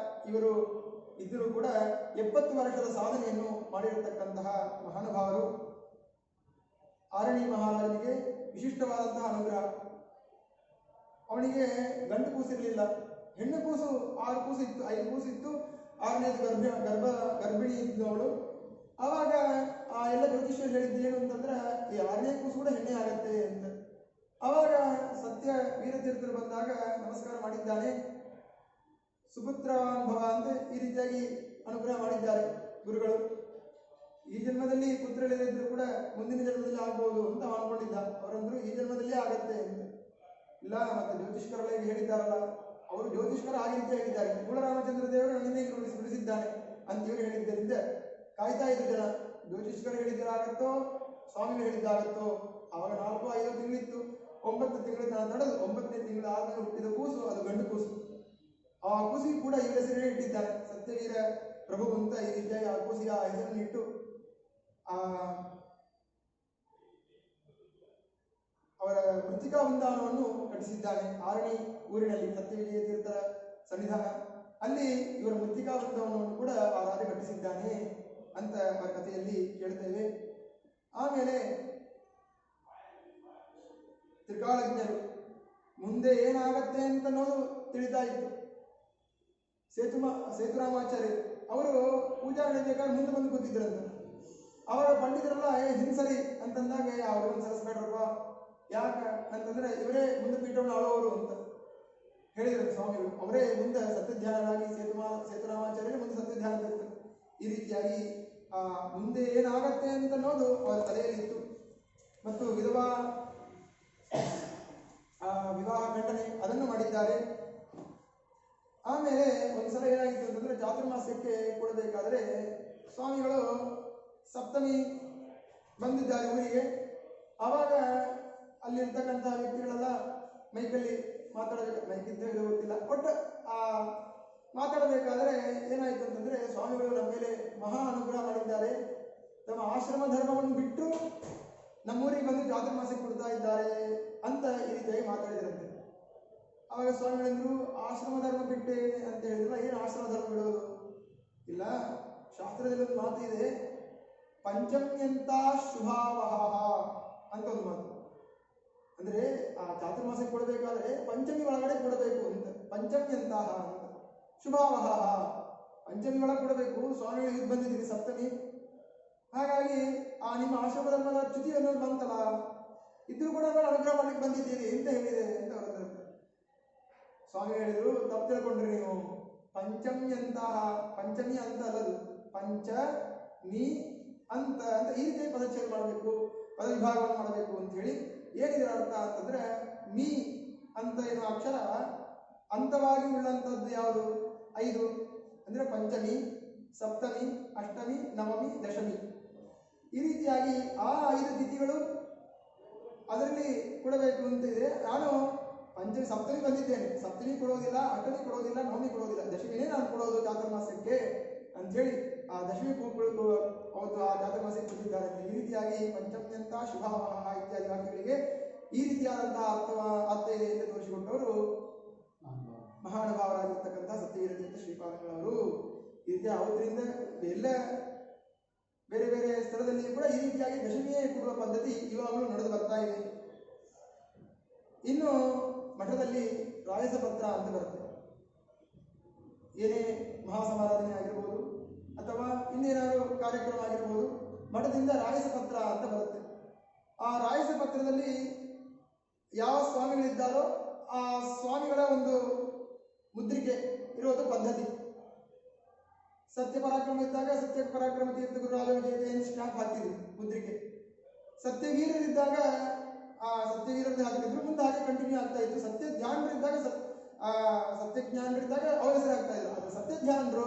A: ಇವರು ಇದ್ದರೂ ಕೂಡ 70 ವರ್ಷದ ಸಾಧನೆಯನ್ನು ಮಾಡಿರತಕ್ಕಂತಹ ಮಹಾನುಭಾವರು. ಆರಣಿ ಮಹಾರಾಜನಿಗೆ ವಿಶಿಷ್ಟವಾದಂತಹ ಅನುಗ್ರಹ. ಅವನಿಗೆ ಗಂಡು ಕೂಸಿರಲಿಲ್ಲ, ಹೆಣ್ಣು ಕೂಸು 6 ಕೂಸು ಇತ್ತು, 5 ಕೂಸು ಇತ್ತು. 6ನೇದು ಗರ್ಭಿಣಿ ಇದ್ದವಳು. ಆವಾಗ ಎಲ್ಲ ಜ್ಯೋತಿಷ್ಯರು ಹೇಳಿದ್ದು ಏನು ಅಂತಂದ್ರೆ, ಈ 6ನೇ ಕೂಸು ಕೂಡ ಹೆಣ್ಣೆ ಆಗತ್ತೆ ಅಂತ. ಆವಾಗ ಸತ್ಯ ವೀರತೀರ್ಥರು ಬಂದಾಗ ನಮಸ್ಕಾರ ಮಾಡಿದ್ದಾನೆ. ಸುಪುತ್ರ ಅನುಭವ ಅಂತ ಈ ರೀತಿಯಾಗಿ ಅನುಗ್ರಹ ಮಾಡಿದ್ದಾರೆ ಗುರುಗಳು. ಈ ಜನ್ಮದಲ್ಲಿ ಪುತ್ರ ಇಲ್ಲದಿದ್ರು ಕೂಡ ಮುಂದಿನ ಜನ್ಮದಲ್ಲಿ ಆಗ್ಬಹುದು ಅಂತ ಅನ್ಕೊಂಡಿದ್ದ. ಅವರಂದ್ರು ಈ ಜನ್ಮದಲ್ಲೇ ಆಗತ್ತೆ ಅಂತ. ಇಲ್ಲ, ಮತ್ತೆ ಜ್ಯೋತಿಷ್ಕರೆಲ್ಲ ಈಗ ಹೇಳಿದ್ದಾರಲ್ಲ, ಅವರು ಜ್ಯೋತಿಷ್ಕರ ಆ ರೀತಿ ಹೇಳಿದ್ದಾರೆ. ಮೂಲರಾಮಚಂದ್ರ ದೇವರು ನನ್ನಿಂದ ಬಿಡಿಸಿದ್ದಾನೆ ಅಂತ ಇವರು ಹೇಳಿದ್ದರಿಂದ ಕಾಯ್ತಾ ಇದ್ರು ಜನ. ಜ್ಯೋತಿಷ್ಕರು ಹೇಳಿದ್ದಾಗತ್ತೋ ಸ್ವಾಮಿಗಳು ಹೇಳಿದ್ದಾಗತ್ತೋ. ಅವಾಗ 4-5 ತಿಂಗಳಿತ್ತು. 9 ತಿಂಗಳ ತಡೆದು 9ನೇ ತಿಂಗಳ ಆದ್ಮೇಲೆ ಹುಟ್ಟಿದ ಕೂಸು ಅದು ಗಂಡು ಕೂಸು. ಆ ಕೂಸಿಗೆ ಕೂಡ ಇವರ ಹೆಸರೇ ಇಟ್ಟಿದ್ದಾರೆ, ಸತ್ಯವೀರ ಪ್ರಭು ಅಂತ. ಈ ರೀತಿಯಾಗಿ ಆ ಕೂಸಿಗೆ ಆ ಹೆಸರನ್ನು ಇಟ್ಟು ಅವರ ಮೃತ್ತಿಕಾ ವೃಂದಾವನವನ್ನು ಕಟ್ಟಿಸಿದ್ದಾನೆ. ಆರಣಿ ಊರಿನಲ್ಲಿ ಸತ್ಯವಿಜಯ ತೀರ್ಥರ ಸನ್ನಿಧಾನ, ಅಲ್ಲಿ ಇವರ ಮೃತ್ತಿಕಾ ವೃಂದಾವನವನ್ನು ಕೂಡ ಆ ರಾಜ ಕಟ್ಟಿಸಿದ್ದಾನೆ ಅಂತ ಅವರ ಕಥೆಯಲ್ಲಿ ಕೇಳ್ತೇವೆ. ಆಮೇಲೆ ತ್ರಿಕಾಲಜ್ಞರು ಮುಂದೆ ಏನಾಗತ್ತೆ ಅಂತ ಅನ್ನೋದು ತಿಳಿತಾ ಇತ್ತು. ಸೇತುರಾಮಾಚಾರ್ಯ ಅವರು ಪೂಜಾ ನಡೀಬೇಕಾದ್ರೆ ಮುಂದೆ ಬಂದು ಕೂತಿದ್ರಂತ. ಅವರ ಪಂಡಿತರೆಲ್ಲ ಹಿಂಸರಿ ಅಂತಂದಾಗ ಅವ್ರಿಗೊಂದು ಸರಿಸ್ಬೇಡ್ರಪ್ಪ, ಯಾಕ ಅಂತಂದ್ರೆ ಇವರೇ ಮುಂದೆ ಪೀಠವನ್ನು ಆಳೋರು ಅಂತ ಹೇಳಿದ್ರು ಸ್ವಾಮಿಗಳು. ಅವರೇ ಮುಂದೆ ಸತ್ಯಧ್ಯಾನರಾಗಿ ಸೇತುರಾಮಾಚಾರ್ಯರೇ ಮುಂದೆ ಸತ್ಯಧ್ಯಾನ ಇರ್ತಾರೆ. ಈ ರೀತಿಯಾಗಿ ಮುಂದೆ ಏನಾಗತ್ತೆ ಅಂತ ಅನ್ನೋದು ಅವರ ತಲೆಯಲ್ಲಿತ್ತು. ಮತ್ತು ವಿವಾಹ ಖಂಡನೆ ಅದನ್ನು ಮಾಡಿದ್ದಾರೆ. ಆಮೇಲೆ ಒಂದ್ಸಲ ಏನಾಗಿತ್ತು ಅಂತಂದ್ರೆ, ಚಾತುರ್ಮಾಸ್ಯಕ್ಕೆ ಕೊಡಬೇಕಾದ್ರೆ ಸ್ವಾಮಿಗಳು ಸಪ್ತಮಿ ಬಂದಿದ್ದಾರೆ ಊರಿಗೆ. ಆವಾಗ ಅಲ್ಲಿರ್ತಕ್ಕಂತಹ ವ್ಯಕ್ತಿಗಳೆಲ್ಲ ಮೈಕಲ್ಲಿ ಮಾತಾಡಬೇಕು, ಮೈಕಿದ್ದೇ ಗೊತ್ತಿಲ್ಲ, ಒಟ್ಟು ಮಾತಾಡಬೇಕಾದ್ರೆ ಏನಾಯ್ತು ಅಂತಂದ್ರೆ, ಸ್ವಾಮಿಗಳು ನಮ್ಮ ಮೇಲೆ ಮಹಾ ಅನುಗ್ರಹ ಮಾಡಿದ್ದಾರೆ, ತಮ್ಮ ಆಶ್ರಮ ಧರ್ಮವನ್ನು ಬಿಟ್ಟು ನಮ್ಮೂರಿಗೆ ಬಂದು ಚಾತುರ್ಮಾಸ್ಯಕ್ಕೆ ಕೊಡ್ತಾ ಇದ್ದಾರೆ ಅಂತ ಈ ರೀತಿಯಾಗಿ ಮಾತಾಡಿದ್ರಂತೆ. ಆವಾಗ ಸ್ವಾಮಿಗಳಂದ್ರು, ಆಶ್ರಮ ಧರ್ಮ ಬಿಟ್ಟೆ ಅಂತ ಹೇಳಿದ್ರಲ್ಲ, ಏನು ಆಶ್ರಮ ಧರ್ಮ ಬಿಡೋದು? ಇಲ್ಲ, ಶಾಸ್ತ್ರದಲ್ಲಿ ಒಂದು ಮಾತು ಇದೆ, ಪಂಚಮ್ಯಂತ ಶುಭಾವಹ ಅಂತ ಒಂದು ಮಾತು. ಅಂದ್ರೆ ಆ ಚಾತುರ್ಮಾಸಕ್ಕೆ ಕೊಡಬೇಕಾದ್ರೆ ಪಂಚಮಿ ಒಳಗಡೆ ಕೊಡಬೇಕು ಅಂತ. ಪಂಚಮ್ಯಂತಹ ಅಂತ ಶುಭಾವಹ, ಪಂಚಮಿ ಒಳಗೆ ಕೊಡಬೇಕು. ಸ್ವಾಮಿಗಳು ಇದು ಬಂದಿದ್ದೀರಿ ಸಪ್ತಮಿ, ಹಾಗಾಗಿ ಆ ನಿಮ್ಮ ಆಶ್ರಮಧರ್ಮದ ಚ್ಯುತಿ ಅನ್ನೋದು ಬಂತಲ್ಲ, ಇದ್ರೂ ಕೂಡ ಅನುಗ್ರಹ ಮಾಡ್ಲಿಕ್ಕೆ ಬಂದಿದ್ದೀರಿ ಅಂತ ಹೇಳಿದೆ ಅಂತ ಅವರ ಸ್ವಾಮಿ ಹೇಳಿದ್ರು, ತಪ್ಪು ತಿಳ್ಕೊಂಡ್ರಿ ನೀವು. ಪಂಚಮಿಯಂತಹ, ಪಂಚಮಿ ಅಂತ ಅಲ್ಲದು, ಪಂಚ ಮೀ ಅಂತ ಅಂತ ಈ ರೀತಿ ಪದಚ್ಛೇದ ಮಾಡಬೇಕು, ಪದ ವಿಭಾಗವನ್ನು ಮಾಡಬೇಕು ಅಂತ ಹೇಳಿ. ಏನಿದರ ಅರ್ಥ ಅಂತಂದ್ರೆ, ಮೀ ಅಂತ ಏನೋ ಅಕ್ಷರ ಅಂತವಾಗಿ ಉಳ್ಳಂಥದ್ದು ಯಾವುದು? 5 ಅಂದ್ರೆ ಪಂಚಮಿ, ಸಪ್ತಮಿ, ಅಷ್ಟಮಿ, ನವಮಿ, ದಶಮಿ. ಈ ರೀತಿಯಾಗಿ ಆ 5 ತಿಥಿಗಳು ಅದರಲ್ಲಿ ಕೊಡಬೇಕು ಅಂತ ಇದೆ. ನಾನು ಪಂಚಮಿ ಸಪ್ತಮಿ ಬಂದಿದ್ದೇನೆ, ಸಪ್ತಮಿ ಕೊಡೋದಿಲ್ಲ, ಅಷ್ಟಮಿ ಕೊಡೋದಿಲ್ಲ, ನವಮಿ ಕೊಡೋದಿಲ್ಲ, ದಶಮಿನೇ ನಾನು ಕೊಡೋದು ಚಾತುರ್ಮಾಸ್ಯಕ್ಕೆ ಅಂಥೇಳಿ ಆ ದಶಮಿ ಅವತ್ತು ಆ ಚಾತುರ್ಮಾಸ್ಯಕ್ಕೆ ಕೊಟ್ಟಿದ್ದಾರೆ. ಈ ರೀತಿಯಾಗಿ ಪಂಚಮ್ಯಂತ ಶುಭಾವಹ ಇತ್ಯಾದಿ ವಾಕ್ಯಗಳಿಗೆ ಈ ರೀತಿಯಾದಂತಹ ಅರ್ಥ ಇದೆ ಎಂದು ತೋರಿಸಿಕೊಟ್ಟವರು ಮಹಾನುಭಾವರಾಗಿರ್ತಕ್ಕಂಥ ಸತ್ಯವೀರತೀರ್ಥ ಶ್ರೀಪಾದಂಗಳವರು. ಈ ರೀತಿಯ ಅವರಿಂದ ಎಲ್ಲ ಬೇರೆ ಬೇರೆ ಸ್ಥಳದಲ್ಲಿ ಕೂಡ ಈ ರೀತಿಯಾಗಿ ದಶಮಿಯೇ ಕೊಡುವ ಪದ್ಧತಿ ಇವಾಗಲೂ ನಡೆದು ಬರ್ತಾ ಇದೆ. ಇನ್ನು ಮಠದಲ್ಲಿ ರಾಯಸ ಪತ್ರ ಅಂತ ಬರುತ್ತೆ. ಏನೇ ಮಹಾಸಮಾರಾಧನೆ ಆಗಿರ್ಬೋದು ಅಥವಾ ಇನ್ನೇನಾದರೂ ಕಾರ್ಯಕ್ರಮ ಆಗಿರ್ಬೋದು, ಮಠದಿಂದ ರಾಯಸ ಪತ್ರ ಅಂತ ಬರುತ್ತೆ. ಆ ರಾಯಸ ಪತ್ರದಲ್ಲಿ ಯಾವ ಸ್ವಾಮಿಗಳಿದ್ದಾರೋ ಆ ಸ್ವಾಮಿಗಳ ಒಂದು ಮುದ್ರಿಕೆ ಇರೋದು ಪದ್ಧತಿ. ಸತ್ಯ ಪರಾಕ್ರಮ ಇದ್ದಾಗ ಸತ್ಯ ಪರಾಕ್ರಮ ತೀರ್ಥ ಗುರುರಾಜ ವಿಜಯತೆ ಸ್ಟಾಂಪ್ ಹಾಕ್ತಿದ್ರು ಮುದ್ರಿಕೆ. ಸತ್ಯವೀರರಿದ್ದಾಗ ಆ ಸತ್ಯವೀರರದ್ದು ಹಾಕ್ತಿದ್ರು, ಮುಂದೆ ಹಾಗೆ ಕಂಟಿನ್ಯೂ ಆಗ್ತಾ ಇತ್ತು. ಸತ್ಯಜ್ಞಾನರಿದ್ದಾಗ ಸತ್ಯಜ್ಞಾನರಿದ್ದಾಗ ಅವ್ರ ಹೆಸರು ಆಗ್ತಾ ಇದ್ರು. ಅದು ಸತ್ಯಜ್ಞಾನರು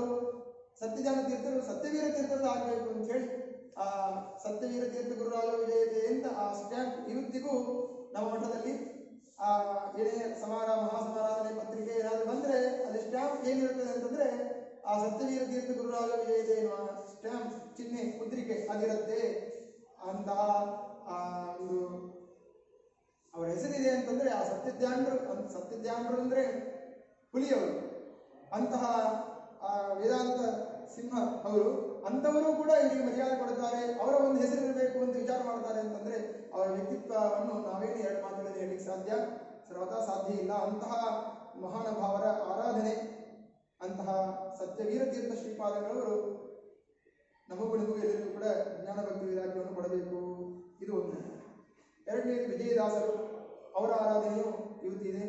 A: ಸತ್ಯಜ್ಞಾನ ತೀರ್ಥರು ಸತ್ಯವೀರ ತೀರ್ಥರು ಆಗಬೇಕು ಅಂತ ಹೇಳಿ ಆ ಸತ್ಯವೀರ ತೀರ್ಥ ಗುರುರಾಜ ವಿಜಯತೆ ಅಂತ ಆ ಸ್ಟ್ಯಾಂಪ್ ಇವತ್ತಿಗೂ ನಮ್ಮ ಮಠದಲ್ಲಿ ಏನೇ ಮಹಾಸಮಾರಾಧನೆ ಪತ್ರಿಕೆ ಏನಾದರೂ ಬಂದರೆ ಅಲ್ಲಿ ಸ್ಟ್ಯಾಂಪ್ ಏನಿರುತ್ತದೆ ಅಂತಂದ್ರೆ ಆ ಸತ್ಯವೀರ ತೀರ್ಥ ಗುರುರಾಜ ವಿಜಯತೆ ಎನ್ನುವ ಸ್ಟ್ಯಾಂಪ್ ಚಿಹ್ನೆ ಮುದ್ರಿಕೆ ಅದಿರುತ್ತೆ. ಅಂತಹ ಒಂದು ಅವರ ಹೆಸರಿದೆ ಅಂತಂದ್ರೆ ಆ ಸತ್ಯಜ್ಞಾನರು ಅಂದ್ರೆ ಹುಲಿಯವರು, ಅಂತಹ ವೇದಾಂತ ಸಿಂಹ ಅವರು. ಅಂಥವರು ಕೂಡ ಇವರಿಗೆ ಮರ್ಯಾದೆ ಕೊಡ್ತಾರೆ, ಅವರ ಒಂದು ಹೆಸರಿರಬೇಕು ಅಂತ ವಿಚಾರ ಮಾಡ್ತಾರೆ ಅಂತಂದ್ರೆ ಅವರ ವ್ಯಕ್ತಿತ್ವವನ್ನು ನಾವೇನು 2 ಮಾತುಗಳಲ್ಲಿ ಹೇಳಲಿಕ್ಕೆ ಸಾಧ್ಯ? ಸರ್ವತಾ ಸಾಧ್ಯ ಇಲ್ಲ. ಅಂತಹ ಮಹಾನುಭಾವರ ಆರಾಧನೆ, ಅಂತಹ ಸತ್ಯವೀರ ತೀರ್ಥ ಶ್ರೀಪಾದಗಳವರು ನಮಗೂ ಎಲ್ಲರಿಗೂ ಕೂಡ ಜ್ಞಾನಭಕ್ತಿ ವೈರಾಗ್ಯವನ್ನು ಕೊಡಬೇಕು. ಇದು ಒಂದು. ಎರಡನೇದು ವಿಜಯದಾಸರು, ಅವರ ಆರಾಧನೆಯು ಇವತ್ತಿದೆ.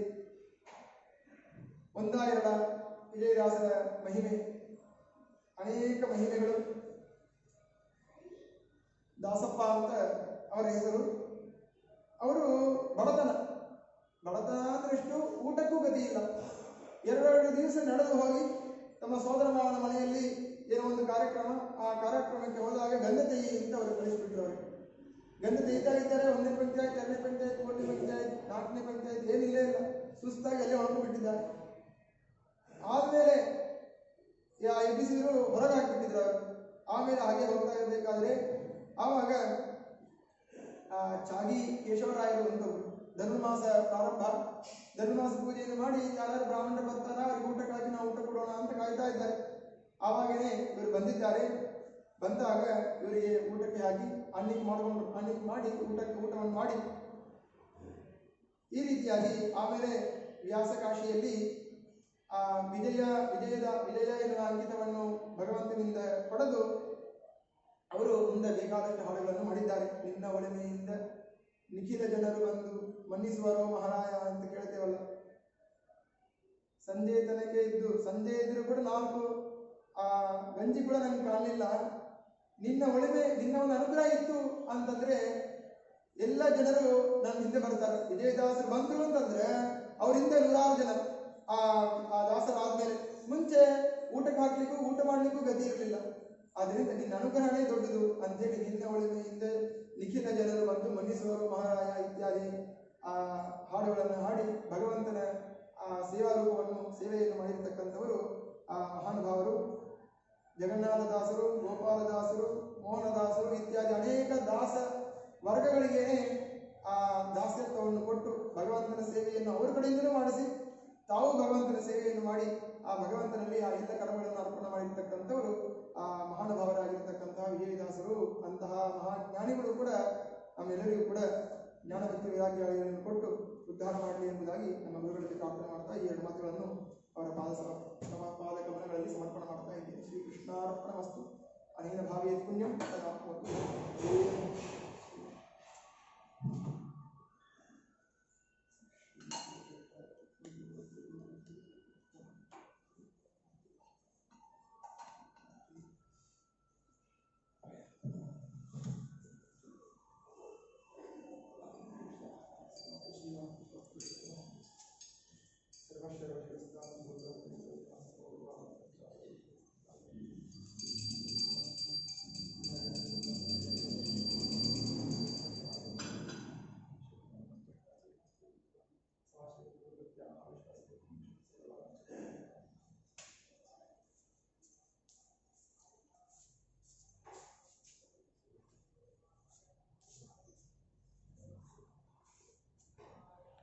A: 1-2 ವಿಜಯದಾಸರ ಮಹಿಮೆ, ಅನೇಕ ಮಹಿಮೆಗಳು. ದಾಸಪ್ಪ ಅಂತ ಅವರ ಹೆಸರು. ಅವರು ಬಡತನ ಅಂದ್ರಷ್ಟು ಊಟಕ್ಕೂ ಗತಿ ಇಲ್ಲ. 2 ದಿವಸ ನಡೆದು ಹೋಗಿ ತಮ್ಮ ಸೋದರ ಮಾವನ ಮನೆಯಲ್ಲಿ ಏನೋ ಒಂದು ಕಾರ್ಯಕ್ರಮ, ಆ ಕಾರ್ಯಕ್ರಮಕ್ಕೆ ಹೋದಾಗ ಗಂಧ ತೆಯಿ ಅಂತ ಅವರು ಕಳಿಸಿಬಿಟ್ರು. ಅವರು ಗಂಧ ತೆಗಿತಾ ಇದ್ದಾರೆ. 1ನೇ ಪಂಚಾಯತ್, 2ನೇ ಪಂಚಾಯತ್, 3ನೇ ಪಂಚಾಯತ್, 4ನೇ ಪಂಚಾಯತ್, ಏನಿಲ್ಲೇ ಇಲ್ಲ. ಸುಸ್ತಾಗಿ ಅಲ್ಲೇ ಹೊರಟು ಬಿಟ್ಟಿದ್ದಾರೆ. ಆದ್ಮೇಲೆ ಎಬ್ಬಿಸಿದ್ರು, ಹೊರಗೆ ಹಾಕಿಬಿಟ್ಟಿದ್ರು ಅವರು. ಆಮೇಲೆ ಹಾಗೆ ಹೋಗ್ತಾ ಇರಬೇಕಾದ್ರೆ ಆವಾಗ ಚಾಗಿ ಕೇಶವರಾಯರು ಒಂದು ಧನುರ್ಮಾಸ ಪ್ರಾರಂಭ, ಧನುರ್ಮಾಸ ಪೂಜೆಯನ್ನು ಮಾಡಿ ಯಾರು ಬ್ರಾಹ್ಮಣರು ಬರ್ತಾರ ಅವ್ರಿಗೆ ಊಟಕ್ಕಾಗಿ ನಾವು ಊಟ ಕೊಡೋಣ ಅಂತ ಕಾಯ್ತಾ ಇದ್ದಾರೆ. ಆವಾಗನೇ ಇವರು ಬಂದಿದ್ದಾರೆ. ಬಂದಾಗ ಇವರಿಗೆ ಊಟಕ್ಕೆ ಹಾಕಿ ಅನ್ನಕ್ಕೆ ಮಾಡಿ ಊಟವನ್ನು ಮಾಡಿ ಈ ರೀತಿಯಾಗಿ ಆಮೇಲೆ ವ್ಯಾಸಕಾಶಿಯಲ್ಲಿ ವಿಜಯ ಎನ್ನುವ ಅಂಕಿತವನ್ನು ಭಗವಂತನಿಂದ ಪಡೆದು ಅವರು ಮುಂದೆ ಬೇಕಾದಷ್ಟು ಹಾಡುಗಳನ್ನು ಮಾಡಿದ್ದಾರೆ. ನಿನ್ನ ಒಳಮೆಯಿಂದ ನಿಖಿಲ ಜನರು ಬಂದು ಮನ್ನಿಸುವರೋ ಮಹಾರಾಯ ಅಂತ ಕೇಳ್ತೇವಲ್ಲ. ಸಂಜೆ ತನಕ ಇದ್ದು ಸಂಜೆ ಇದ್ರೂ ಕೂಡ 4 ಗಂಜಿ ಕೂಡ ನಂಗೆ ಕಾಣಲಿಲ್ಲ. ನಿನ್ನ ಒಳಮೆ, ನಿನ್ನ ಒಂದು ಅನುಗ್ರಹ ಇತ್ತು ಅಂತಂದ್ರೆ ಎಲ್ಲ ಜನರು ನನ್ನ ಹಿಂದೆ ಬರ್ತಾರೆ. ವಿಜಯದಾಸರು ಬಂದ್ರು ಅಂತಂದ್ರೆ ಅವ್ರ ಹಿಂದೆ 100 ಜನ ಆ ದಾಸರಾದ್ಮೇಲೆ. ಮುಂಚೆ ಊಟಕ್ಕೆ ಹಾಕ್ಲಿಕ್ಕೂ ಊಟ ಮಾಡ್ಲಿಕ್ಕೂ ಗತಿ ಇರಲಿಲ್ಲ. ಆದ್ರಿಂದ ನಿನ್ನ ಅನುಗ್ರಹಣೆ ದೊಡ್ಡದು ಅಂತೇಳಿ ನಿನ್ನ ಒಳಮೆಯಿಂದ ನಿಖಿಲ ಜನರು ಬಂದು ಮನ್ನಿಸುವರು ಮಹಾರಾಯ ಇತ್ಯಾದಿ ಹಾಡುಗಳನ್ನು ಹಾಡಿ ಭಗವಂತನ ಸೇವಾರೂಪವನ್ನು ಸೇವೆಯನ್ನು ಮಾಡಿರ್ತಕ್ಕಂಥವರು ಆ ಮಹಾನುಭಾವರು. ಜಗನ್ನಾಥದಾಸರು, ಗೋಪಾಲದಾಸರು, ಮೋಹನದಾಸರು ಇತ್ಯಾದಿ ಅನೇಕ ದಾಸ ವರ್ಗಗಳಿಗೇನೆ ಆ ದಾಸ್ಯತ್ವವನ್ನು ಕೊಟ್ಟು ಭಗವಂತನ ಸೇವೆಯನ್ನು ಅವರ ಕಡೆಯಿಂದಲೂ ಮಾಡಿಸಿ ತಾವು ಭಗವಂತನ ಸೇವೆಯನ್ನು ಮಾಡಿ ಆ ಭಗವಂತನಲ್ಲಿ ಆ ಎಲ್ಲ ಕರ್ಮಗಳನ್ನು ಅರ್ಪಣೆ ಮಾಡಿರ್ತಕ್ಕಂಥವರು ಆ ಮಹಾನುಭಾವರಾಗಿರ್ತಕ್ಕಂತಹ ವಿಜಯದಾಸರು. ಅಂತಹ ಮಹಾಜ್ಞಾನಿಗಳು ಕೂಡ ನಮ್ಮೆಲ್ಲರಿಗೂ ಕೂಡ ಜ್ಞಾನಭಕ್ತಿ ವೈರಾಗ್ಯಗಳನ್ನು ಕೊಟ್ಟು ಉದ್ಧಾರ ಮಾಡಲಿ ಎಂಬುದಾಗಿ ನಮ್ಮ ಗುರುಗಳಿಗೆ ಪ್ರಾರ್ಥನೆ ಮಾಡ್ತಾ ಈ 2 ಮಾತುಗಳನ್ನು ಅವರ ಪಾದ ಕಮಲಗಳಲ್ಲಿ ಸಮರ್ಪಣೆ ಮಾಡ್ತಾ ಇದ್ದೇನೆ. ಶ್ರೀಕೃಷ್ಣಾರ್ಪಣಮಸ್ತು. अनेन भावयेत् पुण्यं तदाप्नोति।